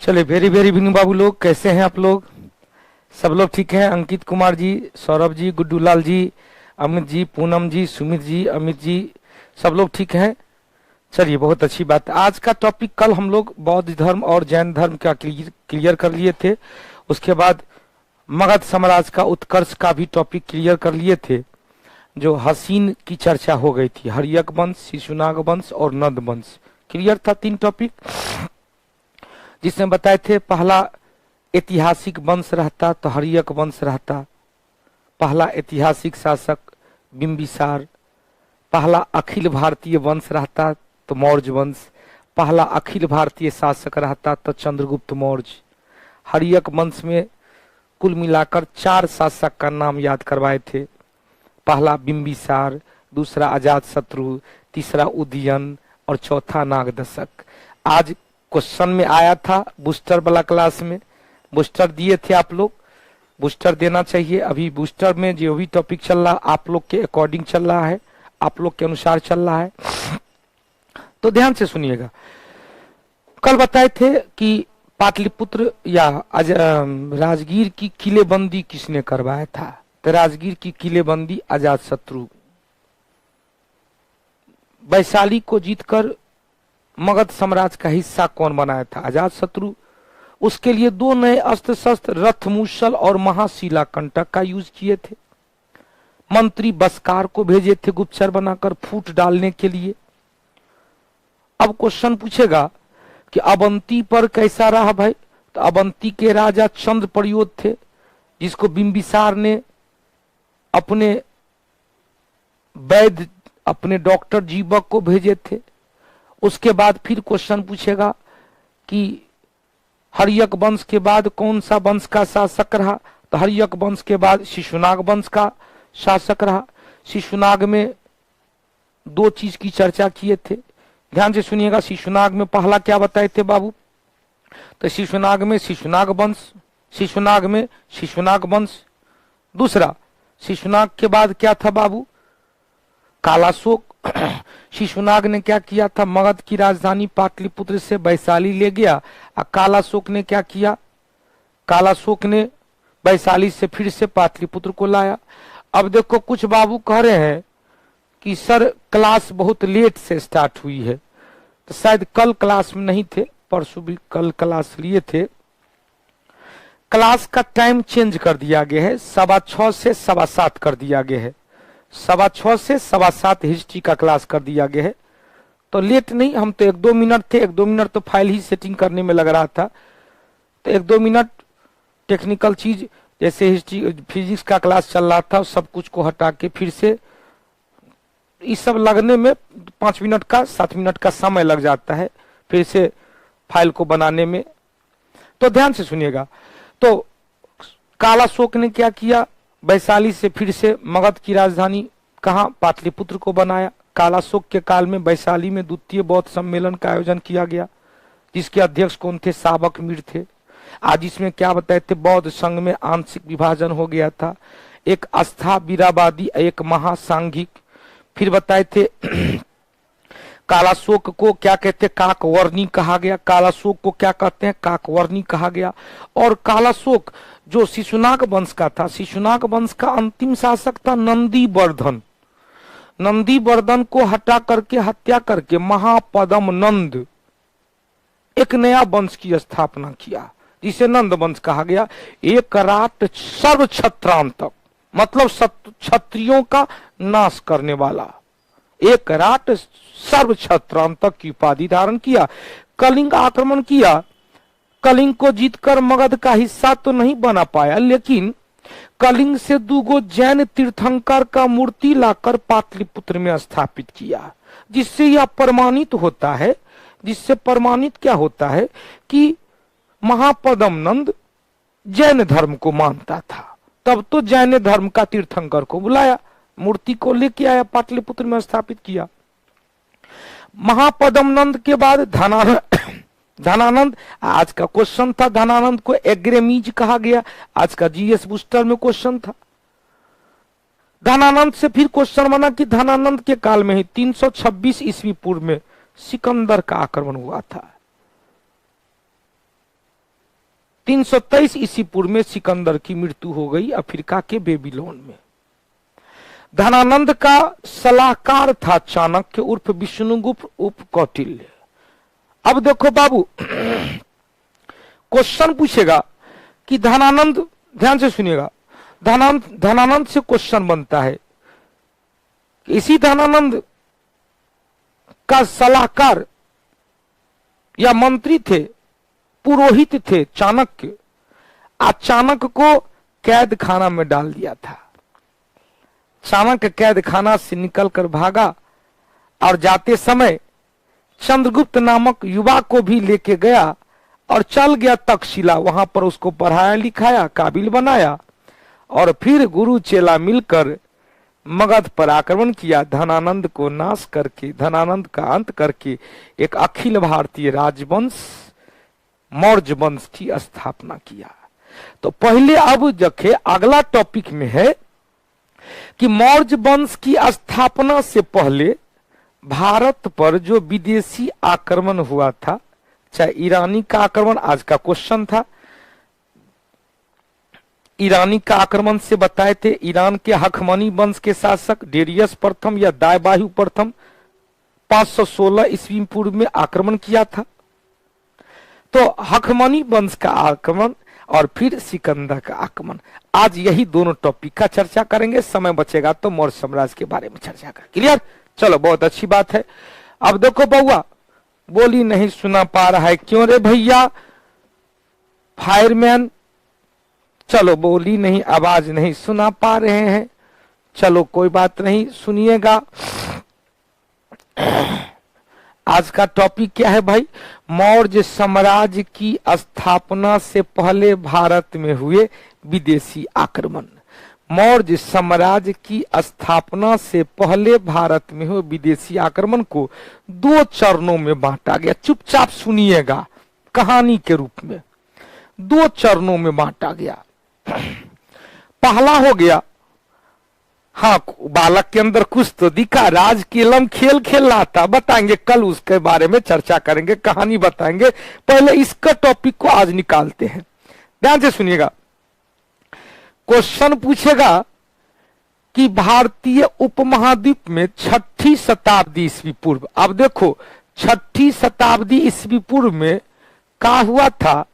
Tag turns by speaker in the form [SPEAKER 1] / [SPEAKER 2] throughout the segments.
[SPEAKER 1] चलिए very very Binu बाबू लोग, कैसे हैं आप लोग? सब लोग ठीक हैं? अंकित कुमार जी, सौरभ जी, गुड्डू लाल जी, अमित जी, पूनम जी, सुमित जी, अमित जी, सब लोग ठीक हैं। चलिए बहुत अच्छी बात है। आज का टॉपिक कल हम लोग बौद्ध धर्म और जैन धर्म का क्लियर कर लिए थे। उसके बाद मगध साम्राज्य का उत्कर्ष का भी टॉपिक क्लियर कर लिए थे। जो हसीन की चर्चा हो गई थी, हर्यक वंश, शिशुनाग वंश और नंद वंश, क्लियर था। 3 टॉपिक जिसमें बताए थे। पहला ऐतिहासिक वंश रहता तो हर्यक वंश रहता। पहला ऐतिहासिक शासक बिंबिसार। पहला अखिल भारतीय वंश रहता तो मौर्य वंश। पहला अखिल भारतीय शासक रहता तो चंद्रगुप्त मौर्य। हर्यक वंश में कुल मिलाकर 4 शासक का नाम याद करवाए थे। पहला बिंबिसार, दूसरा अजातशत्रु, तीसरा उदयन और चौथा नागदशक। आज क्वेश्चन में आया था बूस्टर वाला क्लास में, बूस्टर दिए थे आप लोग। बूस्टर देना चाहिए। अभी बूस्टर में जो भी टॉपिक चल रहा आप लोग के अकॉर्डिंग चल रहा है, आप लोग के अनुसार चल रहा है, तो ध्यान से सुनिएगा। कल बताए थे कि पाटलिपुत्र या राजगीर की किलेबंदी किसने करवाया था? तो राजगीर की किलेबंदी अजातशत्रु। वैशाली को जीतकर मगध साम्राज्य का हिस्सा कौन बनाया था? अजातशत्रु। उसके लिए 2 नए अस्त्र शस्त्र रथ मूसल और महाशिला कंटक का यूज किए थे। मंत्री बस्कार को भेजे थे गुप्तचर बनाकर फूट डालने के लिए। अब क्वेश्चन पूछेगा कि अवंती पर कैसा रहा भाई? तो अवंती के राजा चंद्र प्रयोत थे, जिसको बिंबिसार ने अपने वैद्य, अपने डॉक्टर जीवक को भेजे थे। उसके बाद फिर क्वेश्चन पूछेगा कि हर्यक वंश के बाद कौन सा वंश का शासक रहा? तो हर्यक वंश के बाद शिशुनाग वंश का शासक रहा। शिशुनाग में 2 चीज की चर्चा किए थे, ध्यान से सुनिएगा। शिशुनाग में पहला क्या बताए थे बाबू? तो शिशुनाग में शिशुनाग वंश, शिशुनाग में शिशुनाग वंश। दूसरा शिशुनाग के बाद क्या था बाबू? कालाशोक। शिशुनाग ने क्या किया था? मगध की राजधानी पाटलिपुत्र से वैशाली ले गया। और कालाशोक ने क्या किया? कालाशोक ने वैशाली से फिर से पाटलिपुत्र को लाया। अब देखो कुछ बाबू कह रहे हैं कि सर क्लास बहुत लेट से स्टार्ट हुई है, तो शायद कल क्लास में नहीं थे, परसों भी कल क्लास लिए थे। क्लास का टाइम चेंज कर दिया गया है, 6:15 से 7:15 कर दिया गया है। 6:15 से 7:15 हिस्ट्री का क्लास कर दिया गया है। तो लेट नहीं, हम तो 1-2 मिनट थे, 1-2 मिनट तो फाइल ही सेटिंग करने में लग रहा था, तो 1-2 मिनट टेक्निकल चीज जैसे हिस्ट्री फिजिक्स का क्लास चल रहा था, सब कुछ को हटा के फिर से इस सब लगने में 5 मिनट का 7 मिनट का समय लग जाता है फिर से फाइल को बनाने में। तो ध्यान से सुनिएगा। तो कालाशोक ने क्या किया? वैशाली से फिर से मगध की राजधानी कहाँ? पाटलिपुत्र को बनाया। कालाशोक के काल में वैशाली में द्वितीय बौद्ध सम्मेलन का आयोजन किया गया, जिसके अध्यक्ष कौन थे? साबक मीर थे। आज इसमें क्या बताए थे? बौद्ध संघ में आंशिक विभाजन हो गया था, एक अस्थावीरावादी, एक महासांघिक। फिर बताए थे कालाशोक को क्या कहते? काकवर्णी कहा गया। कालाशोक को क्या कहते हैं? काकवर्णी कहा गया। और कालाशोक जो शिशुनाग वंश का था, शिशुनाग वंश का अंतिम शासक था नंदीवर्धन। नंदीवर्धन को हटा करके, हत्या करके महापद्म नंद एक नया वंश की स्थापना किया, जिसे नंद वंश कहा गया। एक राट सर्व क्षत्रांतक, मतलब क्षत्रियों का नाश करने वाला। एक राट सर्व क्षत्रांतक की उपाधि धारण किया। कलिंग आक्रमण किया। कलिंग को जीतकर मगध का हिस्सा तो नहीं बना पाया, लेकिन कलिंग से 2 जैन तीर्थंकर का मूर्ति लाकर पाटलिपुत्र में स्थापित किया, जिससे यह प्रमाणित होता है, जिससे प्रमाणित क्या होता है कि महापद्म नंद जैन धर्म को मानता था। तब तो जैन धर्म का तीर्थंकर को बुलाया, मूर्ति को लेके आया, पाटलिपुत्र में स्थापित किया। महापद्म नंद के बाद धनानंद। आज का क्वेश्चन था, धनानंद को एग्रेमीज कहा गया। आज का जीएस बूस्टर में क्वेश्चन था। धनानंद से फिर क्वेश्चन बना कि धनानंद के काल में ही 326 ईस्वी पूर्व में सिकंदर का आक्रमण हुआ था। 323 ईस्वी पूर्व में सिकंदर की मृत्यु हो गई अफ्रीका के बेबीलोन में। धनानंद का सलाहकार था चाणक्य उर्फ विष्णुगुप्त उर्फ कौटिल्य। अब देखो बाबू, क्वेश्चन पूछेगा कि धनानंद, ध्यान से सुनिएगा, धनानंद से क्वेश्चन बनता है, इसी धनानंद का सलाहकार या मंत्री थे, पुरोहित थे चाणक्य। चाणक्य को कैद खाना में डाल दिया था। चाणक्य कैद खाना से निकलकर भागा और जाते समय चंद्रगुप्त नामक युवा को भी लेके गया और चल गया तक्षशिला। वहां पर उसको पढ़ाया लिखाया, काबिल बनाया और फिर गुरु चेला मिलकर मगध पर आक्रमण किया। धनानंद को नाश करके, धनानंद का अंत करके एक अखिल भारतीय राजवंश मौर्य वंश की स्थापना किया। तो पहले अब देखे अगला टॉपिक में है कि मौर्य वंश की स्थापना से पहले भारत पर जो विदेशी आक्रमण हुआ था, चाहे ईरानी का आक्रमण, आज का क्वेश्चन था, ईरानी का आक्रमण से बताए थे। ईरान के हखमनी वंश के शासक डेरियस प्रथम या दायबाहु प्रथम 516 ईस्वी पूर्व में आक्रमण किया था। तो हखमनी वंश का आक्रमण और फिर सिकंदर का आक्रमण, आज यही दोनों टॉपिक का चर्चा करेंगे। समय बचेगा तो मौर्य साम्राज्य के बारे में चर्चा करेंगे। क्लियर? चलो, बहुत अच्छी बात है। अब देखो बउआ, बोली नहीं सुना पा रहा है, क्यों रे भैया? फायरमैन, चलो बोली नहीं, आवाज नहीं सुना पा रहे हैं। चलो कोई बात नहीं, सुनिएगा। आज का टॉपिक क्या है भाई? मौर्य साम्राज्य की स्थापना से पहले भारत में हुए विदेशी आक्रमण। मौर्य साम्राज्य की स्थापना से पहले भारत में हुए विदेशी आक्रमण को दो चरणों में बांटा गया। चुपचाप सुनिएगा, कहानी के रूप में दो चरणों में बांटा गया। पहला हो गया, हाँ, बालक के अंदर कुछ तो दिखा, राज केलम खेल खेल रहा था, बताएंगे कल, उसके बारे में चर्चा करेंगे, कहानी बताएंगे। पहले इसका टॉपिक को आज निकालते हैं, ध्यान से सुनिएगा। क्वेश्चन पूछेगा कि भारतीय उपमहाद्वीप में 6ठी शताब्दी ईस्वी पूर्व, अब देखो 6ठी शताब्दी ईस्वी पूर्व में क्या हुआ था?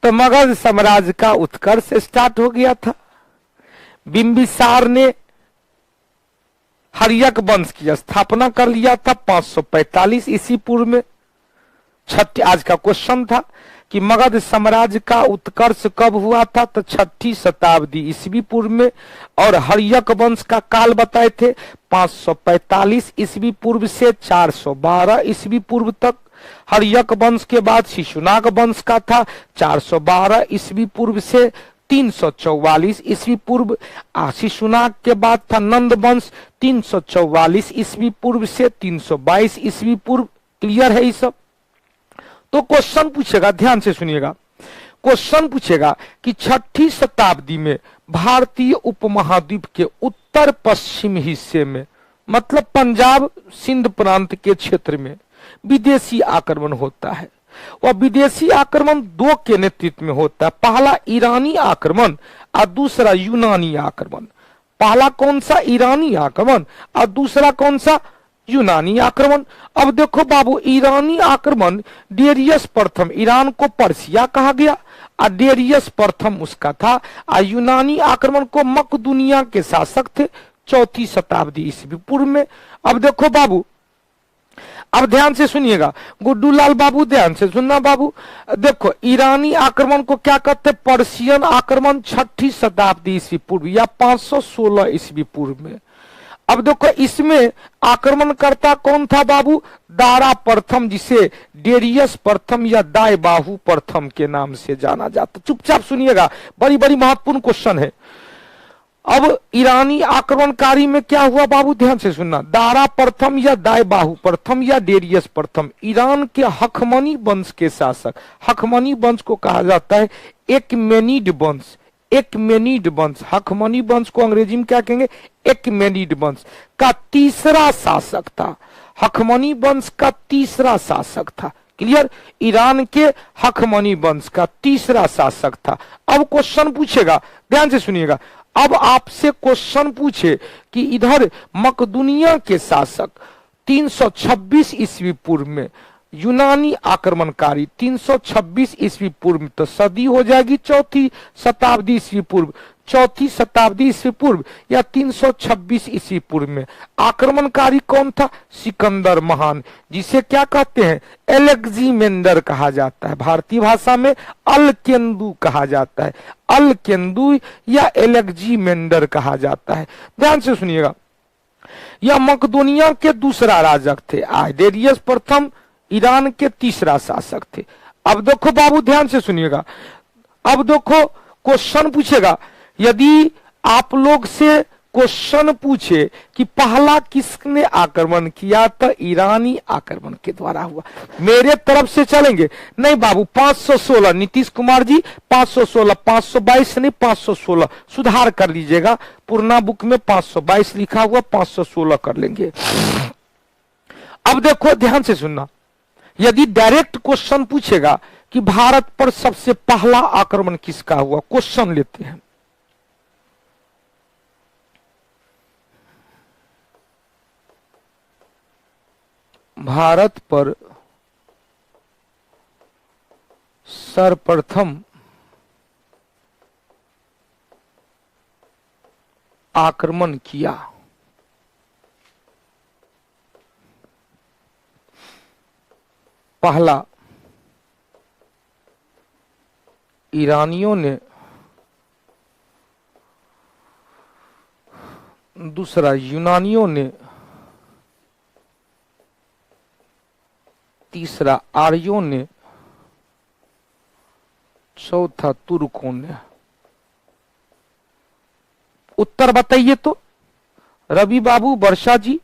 [SPEAKER 1] तो मगध साम्राज्य का उत्कर्ष स्टार्ट हो गया था। बिंबिसार ने हर्यक वंश की स्थापना कर लिया था 545 ईस्वी पूर्व में। आज का क्वेश्चन था कि मगध साम्राज्य का उत्कर्ष कब हुआ था? तो 6ठी शताब्दी ईस्वी पूर्व में। और हर्यक वंश का काल बताए थे 545 ईस्वी पूर्व से 412 ईस्वी पूर्व तक। हर्यक वंश के बाद शिशुनाग वंश का था 412 ईस्वी पूर्व से 344 ईस्वी पूर्व। शिशुनाग के बाद था नंद वंश 344 ईस्वी पूर्व से 322 ईस्वी पूर्व। क्लियर है ये सब? तो क्वेश्चन पूछेगा, ध्यान से सुनिएगा, क्वेश्चन पूछेगा कि 6ठी शताब्दी में भारतीय उपमहाद्वीप के उत्तर पश्चिम हिस्से में, मतलब पंजाब सिंध प्रांत के क्षेत्र में विदेशी आक्रमण होता है। वह विदेशी आक्रमण दो के नेतृत्व में होता है, पहला ईरानी आक्रमण और दूसरा यूनानी आक्रमण। पहला कौन सा? ईरानी आक्रमण, और दूसरा कौन सा? यूनानी आक्रमण। अब देखो बाबू, ईरानी आक्रमण डेरियस प्रथम, ईरान को पर्सिया कहा गया और डेरियस प्रथम उसका था। और यूनानी आक्रमण को मकदूनिया के शासक थे 4ठी शताब्दी ईस्वी पूर्व में। अब देखो बाबू, अब ध्यान से सुनिएगा, गुड्डू लाल बाबू ध्यान से सुनना बाबू। देखो, ईरानी आक्रमण को क्या कहते हैं? पर्शियन आक्रमण 6ठी शताब्दी ईस्वी पूर्व या 516 ईस्वी पूर्व में। अब देखो, इसमें आक्रमणकर्ता कौन था बाबू? दारा प्रथम, जिसे डेरियस प्रथम या दायबाहु प्रथम के नाम से जाना जाता। चुपचाप सुनिएगा, बड़ी बड़ी महत्वपूर्ण क्वेश्चन है। अब ईरानी आक्रमणकारी में क्या हुआ बाबू? ध्यान से सुनना। दारा प्रथम या दायबाहु प्रथम या डेरियस प्रथम, ईरान के हखमनी वंश के शासक। हखमनी वंश को कहा जाता है एकमेनिड वंश। एकमेनिड वंश, हखमनी वंश को अंग्रेजी में क्या कहेंगे? एकमेनिड वंश का तीसरा शासक था। हखमनी वंश का तीसरा शासक था। क्लियर। ईरान के हखमनी वंश का तीसरा शासक था। अब क्वेश्चन पूछेगा, ध्यान से सुनिएगा। अब आपसे क्वेश्चन पूछे कि इधर मकदूनिया के शासक 326 ईस्वी पूर्व में, यूनानी आक्रमणकारी 326 ईस्वी पूर्व में, तो सदी हो जाएगी चौथी शताब्दी ईस्वी पूर्व, चौथी शताब्दी ईस्वी पूर्व या 326 ईस्वी पूर्व में आक्रमणकारी कौन था? सिकंदर महान, जिसे क्या कहते हैं? एलेक्जीमेंडर कहा जाता है। भारतीय भाषा में अलकेंदु कहा जाता है, अलकेंदु या एलेक्जीमेंडर कहा जाता है। ध्यान से सुनिएगा, यह मकदूनिया के दूसरा राजक थे। आइडेरियस प्रथम ईरान के तीसरा शासक थे। अब देखो बाबू, ध्यान से सुनिएगा। अब देखो क्वेश्चन पूछेगा, यदि आप लोग से क्वेश्चन पूछे कि पहला किसने आक्रमण किया, तो ईरानी आक्रमण के द्वारा हुआ। मेरे तरफ से चलेंगे नहीं बाबू, 516 नीतीश कुमार जी, 516, 522 नहीं 516, सुधार कर लीजिएगा। पुराना बुक में 522 लिखा हुआ, 516 कर लेंगे। अब देखो ध्यान से सुनना, यदि डायरेक्ट क्वेश्चन पूछेगा कि भारत पर सबसे पहला आक्रमण किसका हुआ, क्वेश्चन लेते हैं। भारत पर सर्वप्रथम आक्रमण किया पहला ईरानियों ने, दूसरा यूनानियों ने, तीसरा आर्यों ने, चौथा तुर्कों ने। उत्तर बताइए तो रवि बाबू, वर्षा जी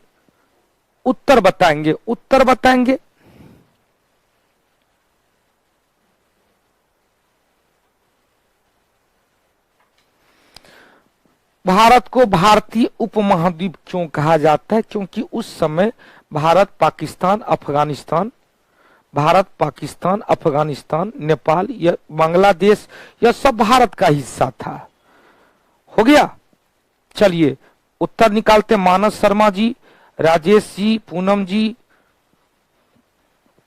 [SPEAKER 1] उत्तर बताएंगे, उत्तर बताएंगे। भारत को भारतीय उपमहाद्वीप क्यों कहा जाता है? क्योंकि उस समय भारत पाकिस्तान अफगानिस्तान, भारत पाकिस्तान अफगानिस्तान नेपाल या बांग्लादेश, यह सब भारत का हिस्सा था। हो गया। चलिए उत्तर निकालते। मानस शर्मा जी, राजेश जी, पूनम जी,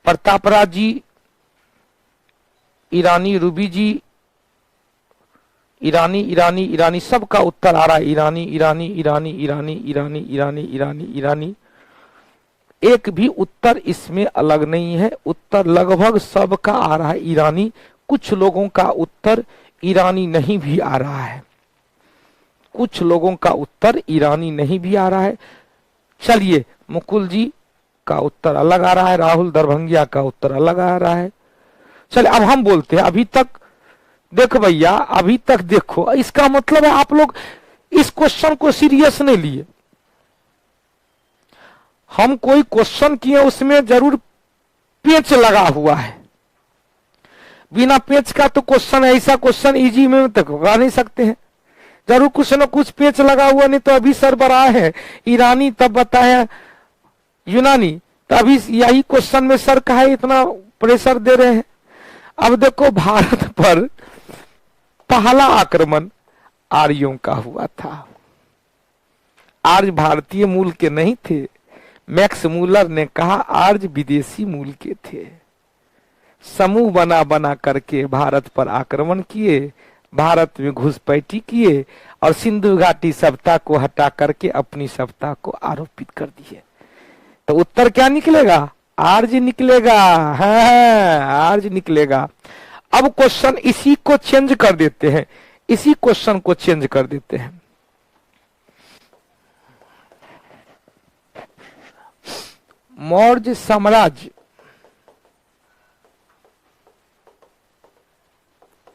[SPEAKER 1] प्रतापराज जी, ईरानी रूबी जी, ईरानी ईरानी ईरानी, सबका उत्तर आ रहा है ईरानी ईरानी ईरानी ईरानी ईरानी ईरानी ईरानी ईरानी। एक भी उत्तर इसमें अलग नहीं है, उत्तर लगभग सबका आ रहा है ईरानी। कुछ लोगों का उत्तर ईरानी नहीं भी आ रहा है, कुछ लोगों का उत्तर ईरानी नहीं भी आ रहा है। चलिए मुकुल जी का उत्तर अलग आ रहा है, राहुल दरभंगिया का उत्तर अलग आ रहा है। चलिए अब हम बोलते हैं। अभी तक देखो भैया, अभी तक देखो, इसका मतलब है आप लोग इस क्वेश्चन को सीरियस नहीं लिए। हम कोई क्वेश्चन किए उसमें जरूर पेच लगा हुआ है, बिना पेच का तो क्वेश्चन, ऐसा क्वेश्चन इजी में तक लगा नहीं सकते हैं, जरूर कुछ न कुछ पेच लगा हुआ। नहीं तो अभी सर बराए है ईरानी, तब बताया यूनानी, तो अभी यही क्वेश्चन में सर कहा इतना प्रेशर दे रहे हैं। अब देखो भारत पर पहला आक्रमण आर्यों का हुआ था। आर्य भारतीय मूल के नहीं थे। मैक्स मूलर ने कहा आर्य विदेशी मूल के थे। समूह बना बना करके भारत पर आक्रमण किए, भारत में घुसपैठी किए और सिंधु घाटी सभ्यता को हटा करके अपनी सभ्यता को आरोपित कर दिए। तो उत्तर क्या निकलेगा? आर्य निकलेगा। हाँ, आर्य निकलेगा। अब क्वेश्चन इसी को चेंज कर देते हैं, इसी क्वेश्चन को चेंज कर देते हैं। मौर्य साम्राज्य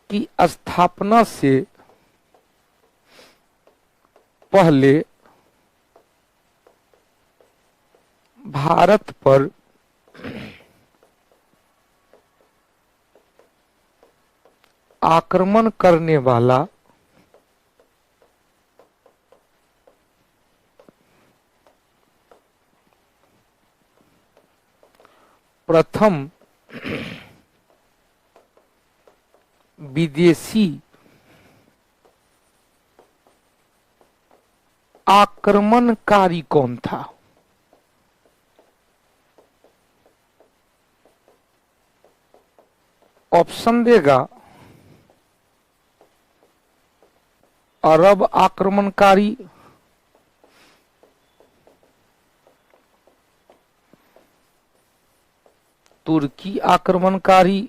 [SPEAKER 1] की स्थापना से पहले भारत पर आक्रमण करने वाला प्रथम विदेशी आक्रमणकारी कौन था? ऑप्शन देगा अरब आक्रमणकारी, तुर्की आक्रमणकारी,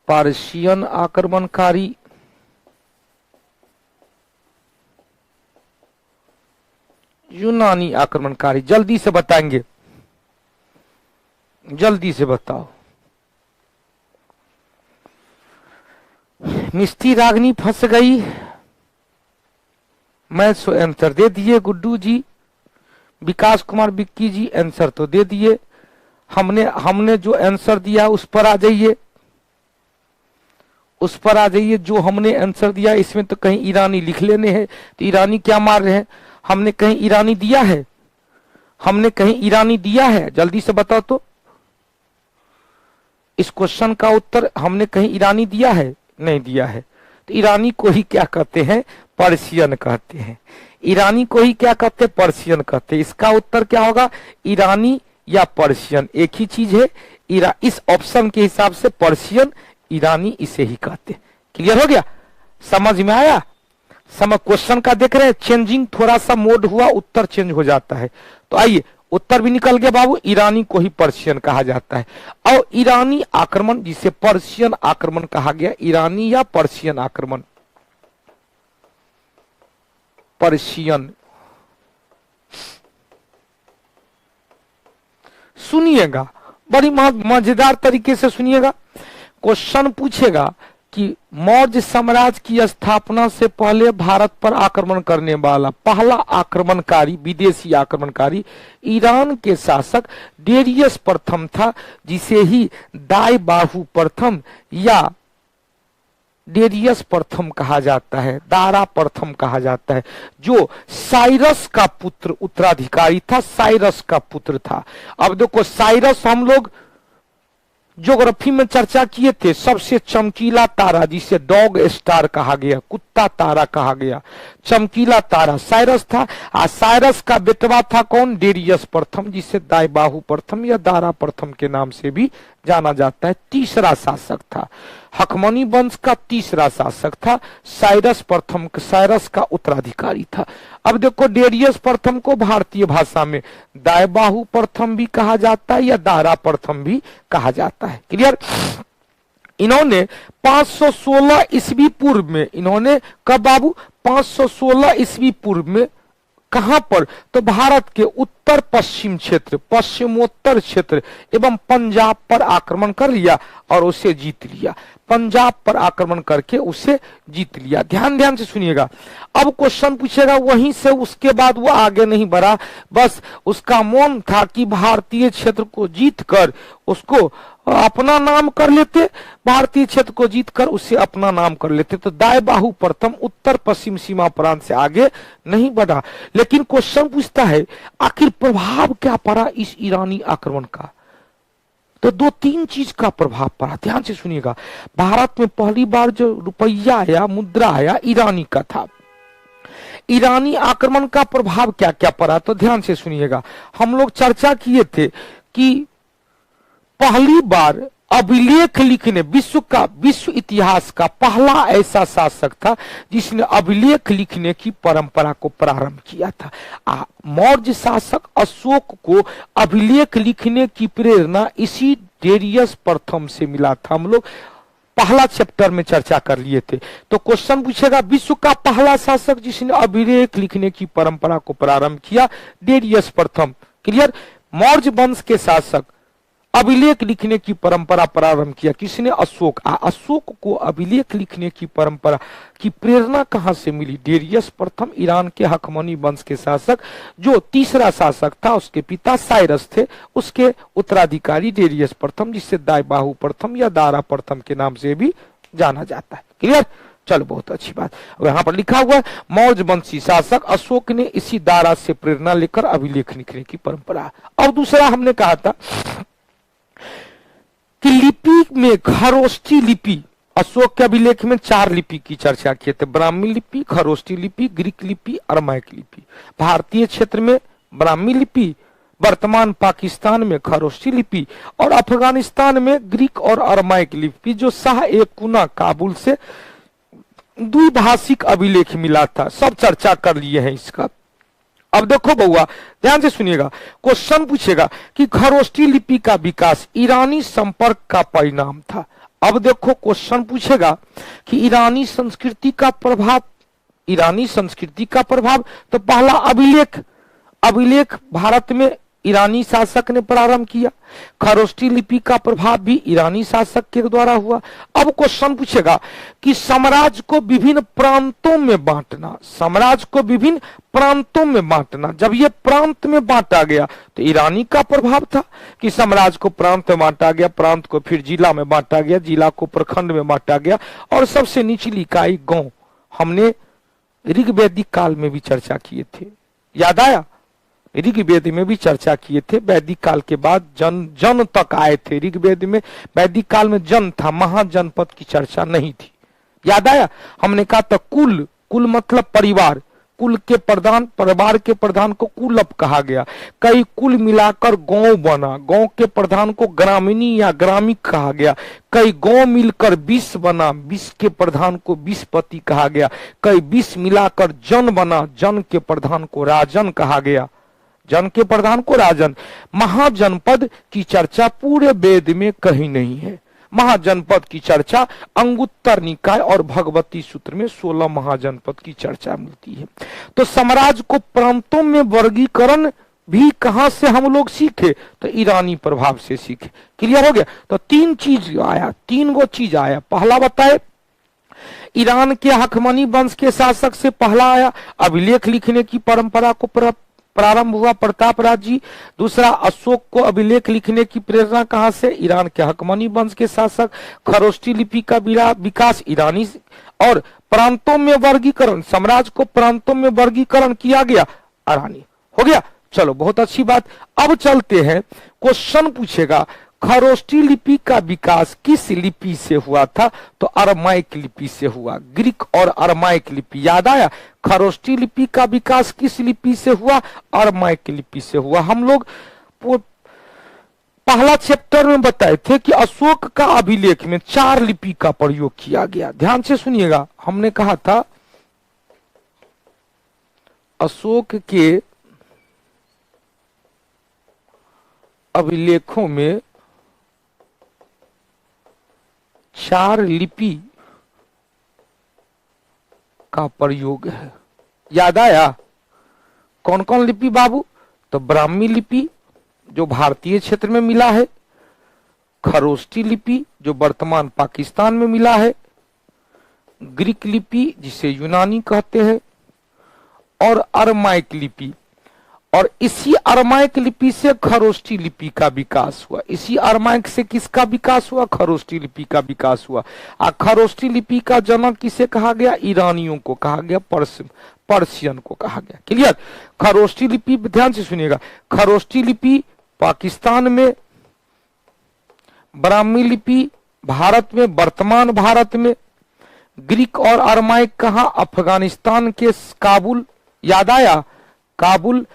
[SPEAKER 1] पर्शियन आक्रमणकारी, यूनानी आक्रमणकारी। जल्दी से बताएंगे, जल्दी से बताओ। मिस्टी रागनी फंस गई। मैं सो आंसर दे दिए गुड्डू जी, विकास कुमार विक्की जी आंसर तो दे दिए। हमने जो आंसर दिया उस पर आ जाइए, उस पर आ जाइए। जो हमने आंसर दिया इसमें तो कहीं ईरानी लिख लेने हैं, तो ईरानी क्या मार रहे हैं? हमने कहीं ईरानी दिया है? हमने कहीं ईरानी दिया है? जल्दी से बताओ तो। इस क्वेश्चन का उत्तर हमने कहीं ईरानी दिया है? नहीं दिया है। तो ईरानी को ही क्या कहते हैं? पर्शियन कहते हैं। ईरानी को ही क्या कहते हैं? पर्शियन कहते हैं। इसका उत्तर क्या होगा? ईरानी या पर्शियन एक ही चीज है। इस ऑप्शन के हिसाब से पर्शियन, ईरानी इसे ही कहते हैं। क्लियर हो गया? समझ में आया? समझ क्वेश्चन का देख रहे हैं, चेंजिंग थोड़ा सा मोड हुआ, उत्तर चेंज हो जाता है। तो आइए, उत्तर भी निकल गया बाबू। ईरानी को ही पर्शियन कहा जाता है। और ईरानी आक्रमण जिसे पर्शियन आक्रमण कहा गया, ईरानी या पर्शियन आक्रमण। पर्शियन। सुनिएगा, बड़ी मजेदार तरीके से सुनिएगा। क्वेश्चन पूछेगा कि मौर्य साम्राज्य की स्थापना से पहले भारत पर आक्रमण करने वाला पहला आक्रमणकारी, विदेशी आक्रमणकारी ईरान के शासक डेरियस प्रथम था, जिसे ही दाई बाहु प्रथम या डेरियस प्रथम कहा जाता है, दारा प्रथम कहा जाता है, जो साइरस का पुत्र उत्तराधिकारी था, साइरस का पुत्र था। अब देखो, साइरस हम लोग ज्योग्राफी में चर्चा किए थे। सबसे चमकीला तारा जिसे डॉग स्टार कहा गया, कुत्ता तारा कहा गया, चमकीला तारा साइरस था। साइरस का बेटवा था कौन? डेरियस प्रथम, जिसे दाई बाहु प्रथम या दारा प्रथम के नाम से भी जाना जाता है। तीसरा शासक था, हकमनी वंश का तीसरा शासक था साइरस प्रथम। साइरस का उत्तराधिकारी था। अब देखो, डेरियस प्रथम को भारतीय भाषा में दाई बाहु प्रथम भी कहा जाता है या दारा प्रथम भी कहा जाता है। क्लियर? इन्होंने 516 ईस्वी पूर्व में, इन्होंने कब बाबू? 516 ईस्वी पूर्व में कहां पर? तो भारत के उत्तर पश्चिम क्षेत्र, पश्चिमोत्तर क्षेत्र एवं पंजाब पर आक्रमण कर लिया और उसे जीत लिया। पंजाब पर आक्रमण करके उसे जीत लिया। ध्यान से सुनिएगा। अब क्वेश्चन पूछेगा वहीं से, उसके बाद वो आगे नहीं बढ़ा। बस उसका मन था कि भारतीय क्षेत्र को जीत कर उसको अपना नाम कर लेते, भारतीय क्षेत्र को जीतकर उसे अपना नाम कर लेते। तो दाई बाहु प्रथम उत्तर पश्चिम सीमा प्रांत से आगे नहीं बढ़ा। लेकिन क्वेश्चन पूछता है आखिर प्रभाव क्या पड़ा इस ईरानी आक्रमण का? तो दो तीन चीज का प्रभाव पड़ा। ध्यान से सुनिएगा। भारत में पहली बार जो रुपया आया, मुद्रा आया, ईरानी का था। ईरानी आक्रमण का प्रभाव क्या क्या पड़ा? तो ध्यान से सुनिएगा। हम लोग चर्चा किए थे कि पहली बार अभिलेख लिखने, विश्व इतिहास का पहला ऐसा शासक था जिसने अभिलेख लिखने की परंपरा को प्रारंभ किया था। मौर्य शासक अशोक को अभिलेख लिखने की प्रेरणा इसी डेरियस प्रथम से मिला था। हम लोग पहला चैप्टर में चर्चा कर लिए थे। तो क्वेश्चन पूछेगा विश्व का पहला शासक जिसने अभिलेख लिखने की परंपरा को प्रारंभ किया, डेरियस प्रथम। क्लियर? मौर्य वंश के शासक अभिलेख लिखने की परंपरा प्रारंभ किया किसने? अशोक। अशोक को अभिलेख लिखने की परंपरा की प्रेरणा कहां से मिली? डेरियस प्रथम, ईरान के हकमनी वंश के शासक। जो तीसरा शासक था उसके पिता साइरस थे, उसके उत्तराधिकारी डेरियस प्रथम, जिससे दाई बाहु प्रथम या दारा प्रथम के नाम से भी जाना जाता है। क्लियर? चलो बहुत अच्छी बात। अब यहाँ पर लिखा हुआ है मौर्य वंशी शासक अशोक ने इसी दारा से प्रेरणा लेकर अभिलेख लिखने की परंपरा। और दूसरा हमने कहा था कि लिपि में खरोष्ठी लिपि, अशोक के अभिलेख में 4 लिपि की चर्चा किए थे, ब्राह्मी लिपि, खरोष्ठी लिपि, ग्रीक लिपि, अरमाइक लिपि। भारतीय क्षेत्र में ब्राह्मी लिपि, वर्तमान पाकिस्तान में खरोष्ठी लिपि और अफगानिस्तान में ग्रीक और अरमाइक लिपि, जो शाह ए कुना काबुल से द्विभाषिक अभिलेख मिला था। सब चर्चा कर लिए हैं इसका। अब देखो बउआ ध्यान से सुनिएगा, क्वेश्चन पूछेगा कि खरोष्ठी लिपि का विकास ईरानी संपर्क का परिणाम था। अब देखो क्वेश्चन पूछेगा कि ईरानी संस्कृति का प्रभाव, ईरानी संस्कृति का प्रभाव, तो पहला अभिलेख भारत में ईरानी शासक ने प्रारंभ किया। खरोष्ठी लिपि का प्रभाव भी ईरानी शासक के द्वारा हुआ। अब क्वेश्चन पूछेगा कि साम्राज्य को विभिन्न प्रांतों में बांटना, साम्राज्य को विभिन्न प्रांतों में बांटना, जब ये प्रांत में बांटा गया तो ईरानी का प्रभाव था कि साम्राज्य को प्रांत में बांटा गया, प्रांत को फिर जिला में बांटा गया, जिला को प्रखंड में बांटा गया, और सबसे निचली इकाई गांव। हमने ऋग्वैदिक काल में भी चर्चा किए थे, याद आया? ऋग्वेद में भी चर्चा किए थे। वैदिक काल के बाद जन तक आए थे। ऋग्वेद में वैदिक काल में जन था, महाजनपद की चर्चा नहीं थी, याद आया? हमने कहा था कुल मतलब परिवार, कुल के प्रधान, परिवार के प्रधान को कुलप कहा गया। कई कुल मिलाकर गांव बना, गांव के प्रधान को ग्रामीणी या ग्रामिक कहा गया। कई गांव मिलकर 20 बना, 20 के प्रधान को 20पति कहा गया। कई 20 मिलाकर जन बना, जन के प्रधान को राजन कहा गया, जन के प्रधान को राजन। महाजनपद की चर्चा पूरे वेद में कहीं नहीं है। महाजनपद की चर्चा अंगुत्तर निकाय और भगवती सूत्र में 16 महाजनपद की चर्चा मिलती है। तो साम्राज्य को प्रांतों में वर्गीकरण भी कहां से हम लोग सीखे? तो ईरानी प्रभाव से सीखे। क्लियर हो गया? तो 3 चीज आया, 3 गो चीज आया। पहला बताए ईरान के हकमनी वंश के शासक से पहला आया, अभिलेख लिखने की परंपरा को प्रारंभ हुआ प्रताप राज जी। दूसरा, अशोक को अभिलेख लिखने की प्रेरणा कहां से? ईरान के हकमनी वंश के शासक। खरोष्ठी लिपि का विकास ईरानी, और प्रांतों में वर्गीकरण, साम्राज्य को प्रांतों में वर्गीकरण किया गया, ईरानी। हो गया? चलो बहुत अच्छी बात। अब चलते हैं, क्वेश्चन पूछेगा खरोष्ठी लिपि का विकास किस लिपि से हुआ था? तो अरमाइक लिपि से हुआ। ग्रीक और अरमाइक लिपि, याद आया? खरोष्ठी लिपि का विकास किस लिपि से हुआ? अरमाइक लिपि से हुआ। हम लोग पहला चैप्टर में बताए थे कि अशोक का अभिलेख में 4 लिपि का प्रयोग किया गया। ध्यान से सुनिएगा, हमने कहा था अशोक के अभिलेखों में 4 लिपि का प्रयोग है। याद आया? कौन कौन लिपि बाबू? तो ब्राह्मी लिपि जो भारतीय क्षेत्र में मिला है, खरोष्ठी लिपि जो वर्तमान पाकिस्तान में मिला है, ग्रीक लिपि जिसे यूनानी कहते हैं, और अरमाइक लिपि। और इसी अरमाइक लिपि से खरोष्ठी लिपि का विकास हुआ। इसी अरमाइक से किसका विकास हुआ? खरोष्ठी लिपि का विकास हुआ। खरोष्ठी लिपि का जनक किसे कहा गया? ईरानियों को कहा गया, पर्शियन को कहा गया। क्लियर? खरोष्ठी लिपि, ध्यान से सुनिएगा, खरोष्ठी लिपि पाकिस्तान में, ब्राह्मी लिपि भारत में, वर्तमान भारत में, ग्रीक और अरमाइक कहा? अफगानिस्तान के काबुल, याद आया? काबुल,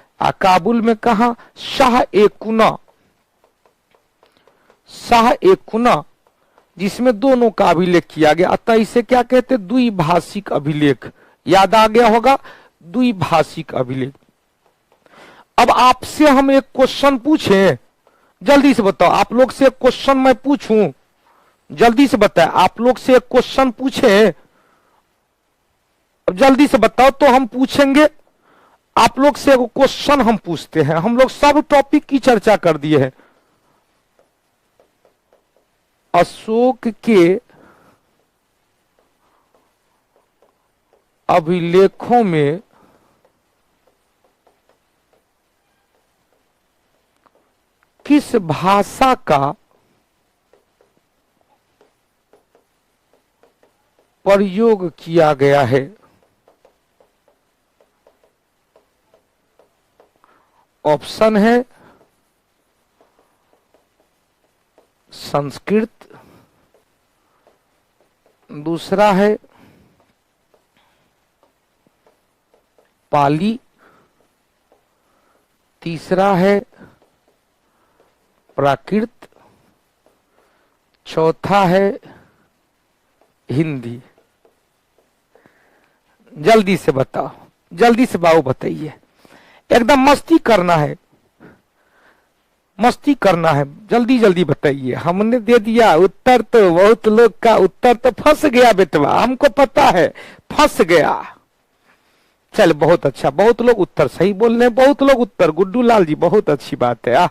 [SPEAKER 1] काबुल में कहा? शाह ए कुना, जिसमें दोनों का अभिलेख किया गया। अतः इसे क्या कहते? द्विभाषिक अभिलेख। याद आ गया होगा, द्विभाषिक अभिलेख। अब आपसे हम एक क्वेश्चन पूछें, जल्दी से बताओ। आप लोग से एक क्वेश्चन मैं पूछूं, जल्दी से बताए। आप लोग से एक क्वेश्चन पूछे, अब जल्दी से बताओ तो हम पूछेंगे। आप लोग से एक क्वेश्चन हम पूछते हैं। हम लोग सब टॉपिक की चर्चा कर दिए हैं। अशोक के अभिलेखों में किस भाषा का प्रयोग किया गया है? ऑप्शन है संस्कृत, दूसरा है पाली, तीसरा है प्राकृत, चौथा है हिंदी। जल्दी से बताओ, जल्दी से बाबू बताइए। एकदम मस्ती करना है, मस्ती करना है, जल्दी जल्दी बताइए। हमने दे दिया उत्तर, तो बहुत लोग का उत्तर तो फंस गया बेटवा, हमको पता है फंस गया। चल बहुत अच्छा, बहुत लोग उत्तर सही बोल रहे हैं, बहुत लोग उत्तर। गुड्डू लाल जी बहुत अच्छी बात है।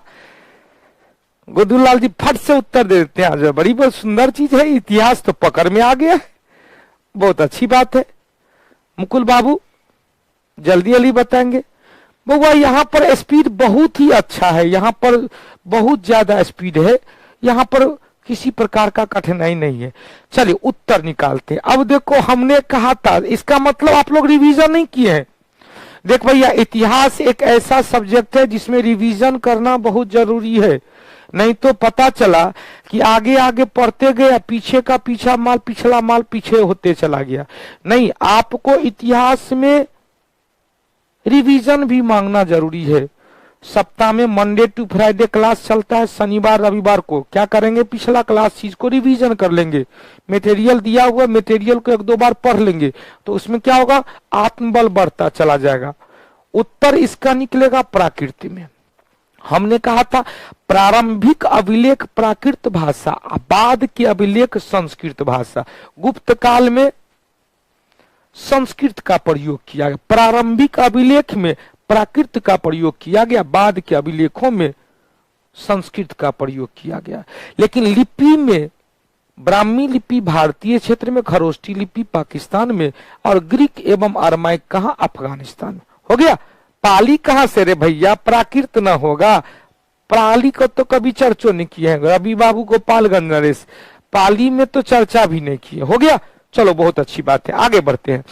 [SPEAKER 1] गुड्डू लाल जी फट से उत्तर दे देते हैं, आज बड़ी बहुत सुंदर चीज है, इतिहास तो पकड़ में आ गया है, बहुत अच्छी बात है। मुकुल बाबू जल्दी जल्दी बताएंगे। बउआ यहाँ पर स्पीड बहुत ही अच्छा है, यहाँ पर बहुत ज्यादा स्पीड है, यहाँ पर किसी प्रकार का कठिनाई नहीं है। चलिए उत्तर निकालते हैं। अब देखो हमने कहा था, इसका मतलब आप लोग रिवीजन नहीं किए हैं। देख भैया, इतिहास एक ऐसा सब्जेक्ट है जिसमें रिवीजन करना बहुत जरूरी है, नहीं तो पता चला कि आगे आगे पढ़ते गए, पीछे का पीछा माल, पिछला माल पीछे होते चला गया। नहीं, आपको इतिहास में रिवीजन भी मांगना जरूरी है। सप्ताह में मंडे टू फ्राइडे क्लास चलता है, शनिवार रविवार को क्या करेंगे, पिछला क्लास चीज को रिवीजन कर लेंगे। मटेरियल दिया हुआ मटेरियल को एक दो बार पढ़ लेंगे, तो उसमें क्या होगा, आत्मबल बढ़ता चला जाएगा। उत्तर इसका निकलेगा प्राकृत में। हमने कहा था प्रारंभिक अभिलेख प्राकृत भाषा, बाद के अभिलेख संस्कृत भाषा। गुप्त काल में संस्कृत का प्रयोग किया गया, प्रारंभिक अभिलेख में प्राकृत का प्रयोग किया गया, बाद के अभिलेखों में संस्कृत का प्रयोग किया गया। लेकिन लिपि में ब्राह्मी लिपि भारतीय क्षेत्र में, खरोष्ठी लिपि पाकिस्तान में, और ग्रीक एवं अरमाइक कहाँ, अफगानिस्तान में। हो गया। पाली कहां से रे भैया, प्राकृत न होगा। पाली को तो कभी चर्चो नहीं किए हैं, रवि बाबू गोपालगंज नरेश, पाली में तो चर्चा भी नहीं किए। हो गया, चलो बहुत अच्छी बात है, आगे बढ़ते हैं।